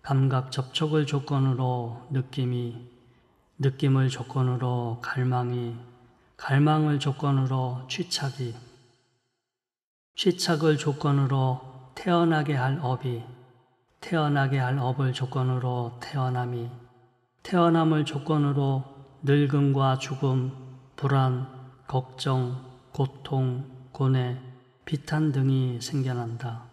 감각 접촉을 조건으로 느낌이, 느낌을 조건으로 갈망이, 갈망을 조건으로 취착이, 취착을 조건으로 태어나게 할 업이, 태어나게 할 업을 조건으로 태어남이, 태어남을 조건으로 늙음과 죽음, 불안, 걱정, 고통, 고뇌, 비탄 등이 생겨난다.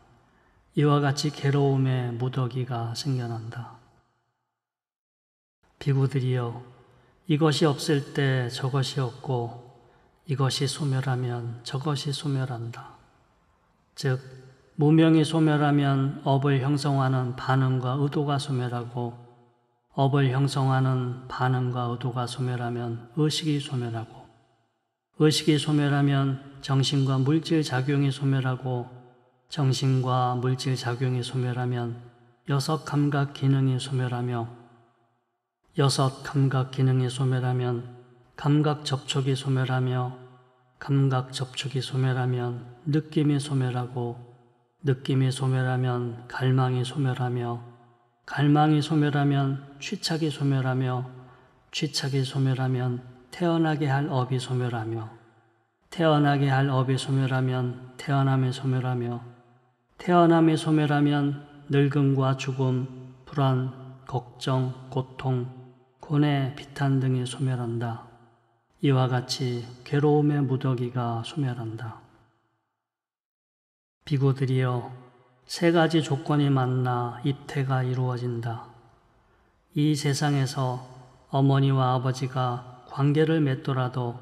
이와 같이 괴로움의 무더기가 생겨난다. 비구들이여, 이것이 없을 때 저것이 없고 이것이 소멸하면 저것이 소멸한다. 즉, 무명이 소멸하면 업을 형성하는 반응과 의도가 소멸하고 업을 형성하는 반응과 의도가 소멸하면 의식이 소멸하고, 의식이 소멸하면 정신과 물질 작용이 소멸하고, 정신과 물질 작용이 소멸하면 여섯 감각 기능이 소멸하며, 여섯 감각 기능이 소멸하면 감각 접촉이 소멸하며, 감각 접촉이 소멸하면 느낌이 소멸하고, 느낌이 소멸하면 갈망이 소멸하며, 갈망이 소멸하면 취착이 소멸하며, 취착이 소멸하면 태어나게 할 업이 소멸하며, 태어나게 할 업이 소멸하면 태어남이 소멸하며, 태어남이 소멸하면 늙음과 죽음, 불안, 걱정, 고통, 고뇌, 비탄 등이 소멸한다. 이와 같이 괴로움의 무더기가 소멸한다. 비구들이여, 세 가지 조건이 만나 입퇴가 이루어진다. 이 세상에서 어머니와 아버지가 관계를 맺더라도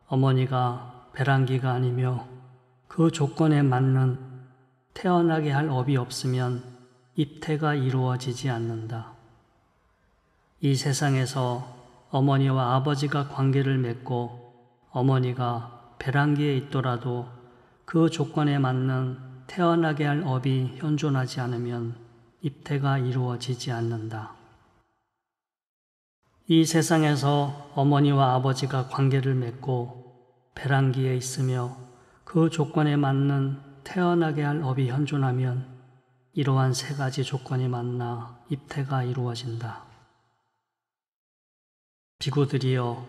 어머니가 배란기가 아니며 그 조건에 맞는 태어나게 할 업이 없으면 입퇴가 이루어지지 않는다. 이 세상에서 어머니와 아버지가 관계를 맺고 어머니가 배란기에 있더라도 그 조건에 맞는 태어나게 할 업이 현존하지 않으면 입퇴가 이루어지지 않는다. 이 세상에서 어머니와 아버지가 관계를 맺고 배란기에 있으며 그 조건에 맞는 태어나게 할 업이 현존하면 이러한 세 가지 조건이 만나 입퇴가 이루어진다. 비구들이여,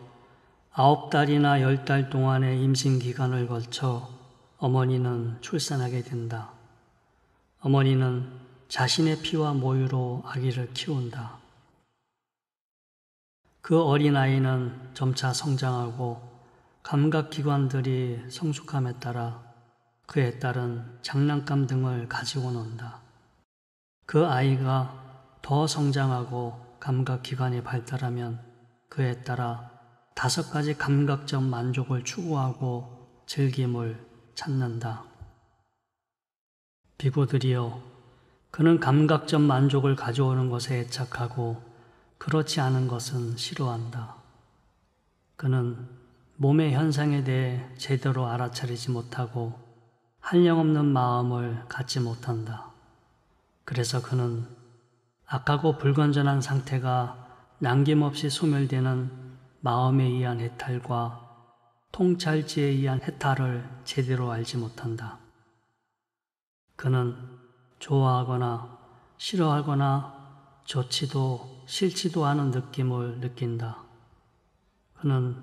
9달이나 10달 동안의 임신 기간을 걸쳐 어머니는 출산하게 된다. 어머니는 자신의 피와 모유로 아기를 키운다. 그 어린아이는 점차 성장하고 감각기관들이 성숙함에 따라 그에 따른 장난감 등을 가지고 논다. 그 아이가 더 성장하고 감각기관이 발달하면 그에 따라 5가지 감각적 만족을 추구하고 즐김을 찾는다. 비구들이여, 그는 감각적 만족을 가져오는 것에 애착하고 그렇지 않은 것은 싫어한다. 그는 몸의 현상에 대해 제대로 알아차리지 못하고 한량없는 마음을 갖지 못한다. 그래서 그는 악하고 불건전한 상태가 남김없이 소멸되는 마음에 의한 해탈과 통찰지에 의한 해탈을 제대로 알지 못한다. 그는 좋아하거나 싫어하거나 좋지도 싫지도 않은 느낌을 느낀다. 그는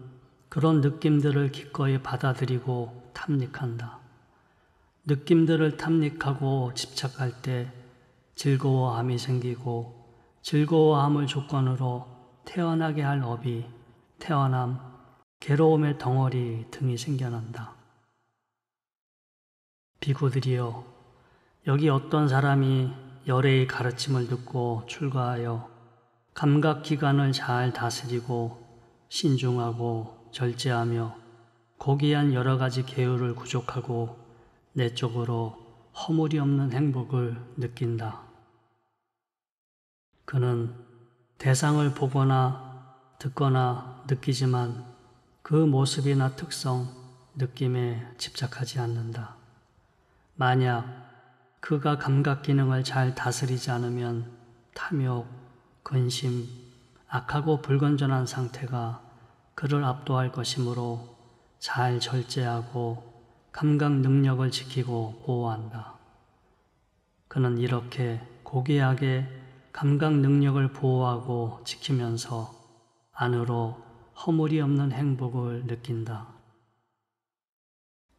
그런 느낌들을 기꺼이 받아들이고 탐닉한다. 느낌들을 탐닉하고 집착할 때 즐거워함이 생기고 즐거워함을 조건으로 태어나게 할 업이 태어남, 괴로움의 덩어리 등이 생겨난다. 비구들이여, 여기 어떤 사람이 열애의 가르침을 듣고 출가하여 감각기관을 잘 다스리고 신중하고 절제하며 고귀한 여러 가지 계율을 구족하고 내적으로 허물이 없는 행복을 느낀다. 그는 대상을 보거나 듣거나 느끼지만 그 모습이나 특성, 느낌에 집착하지 않는다. 만약 그가 감각 기능을 잘 다스리지 않으면 탐욕, 근심, 악하고 불건전한 상태가 그를 압도할 것이므로 잘 절제하고 감각 능력을 지키고 보호한다. 그는 이렇게 고귀하게 감각 능력을 보호하고 지키면서 안으로 허물이 없는 행복을 느낀다.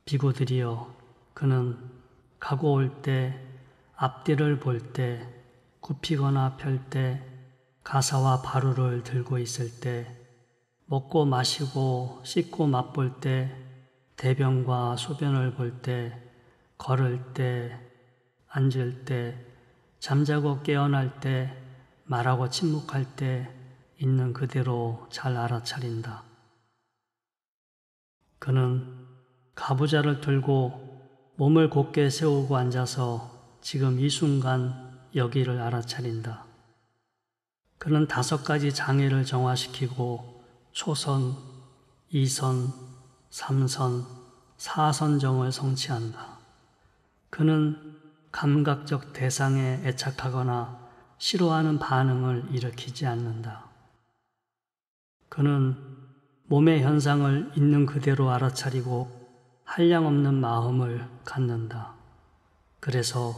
비구들이여, 그는 가고 올 때, 앞뒤를 볼 때, 굽히거나 펼 때, 가사와 바루를 들고 있을 때, 먹고 마시고 씻고 맛볼 때, 대변과 소변을 볼 때, 걸을 때, 앉을 때, 잠자고 깨어날 때, 말하고 침묵할 때 있는 그대로 잘 알아차린다. 그는 가부좌를 들고 몸을 곧게 세우고 앉아서 지금 이 순간 여기를 알아차린다. 그는 5가지 장애를 정화시키고 초선, 2선, 3선, 4선정을 성취한다. 그는 감각적 대상에 애착하거나 싫어하는 반응을 일으키지 않는다. 그는 몸의 현상을 있는 그대로 알아차리고 한량없는 마음을 갖는다. 그래서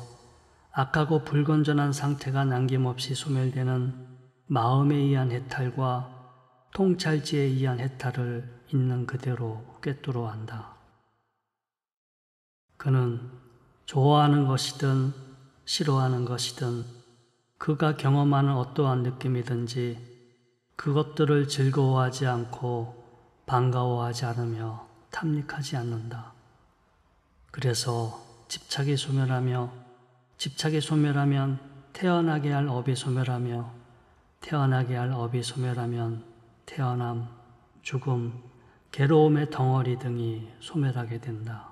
악하고 불건전한 상태가 남김없이 소멸되는 마음에 의한 해탈과 통찰지에 의한 해탈을 있는 그대로 꿰뚫어 한다. 그는 좋아하는 것이든 싫어하는 것이든 그가 경험하는 어떠한 느낌이든지 그것들을 즐거워하지 않고 반가워하지 않으며 탐닉하지 않는다. 그래서 집착이 소멸하며 집착이 소멸하면 태어나게 할 업이 소멸하며 태어나게 할 업이 소멸하면 태어남, 죽음, 괴로움의 덩어리 등이 소멸하게 된다.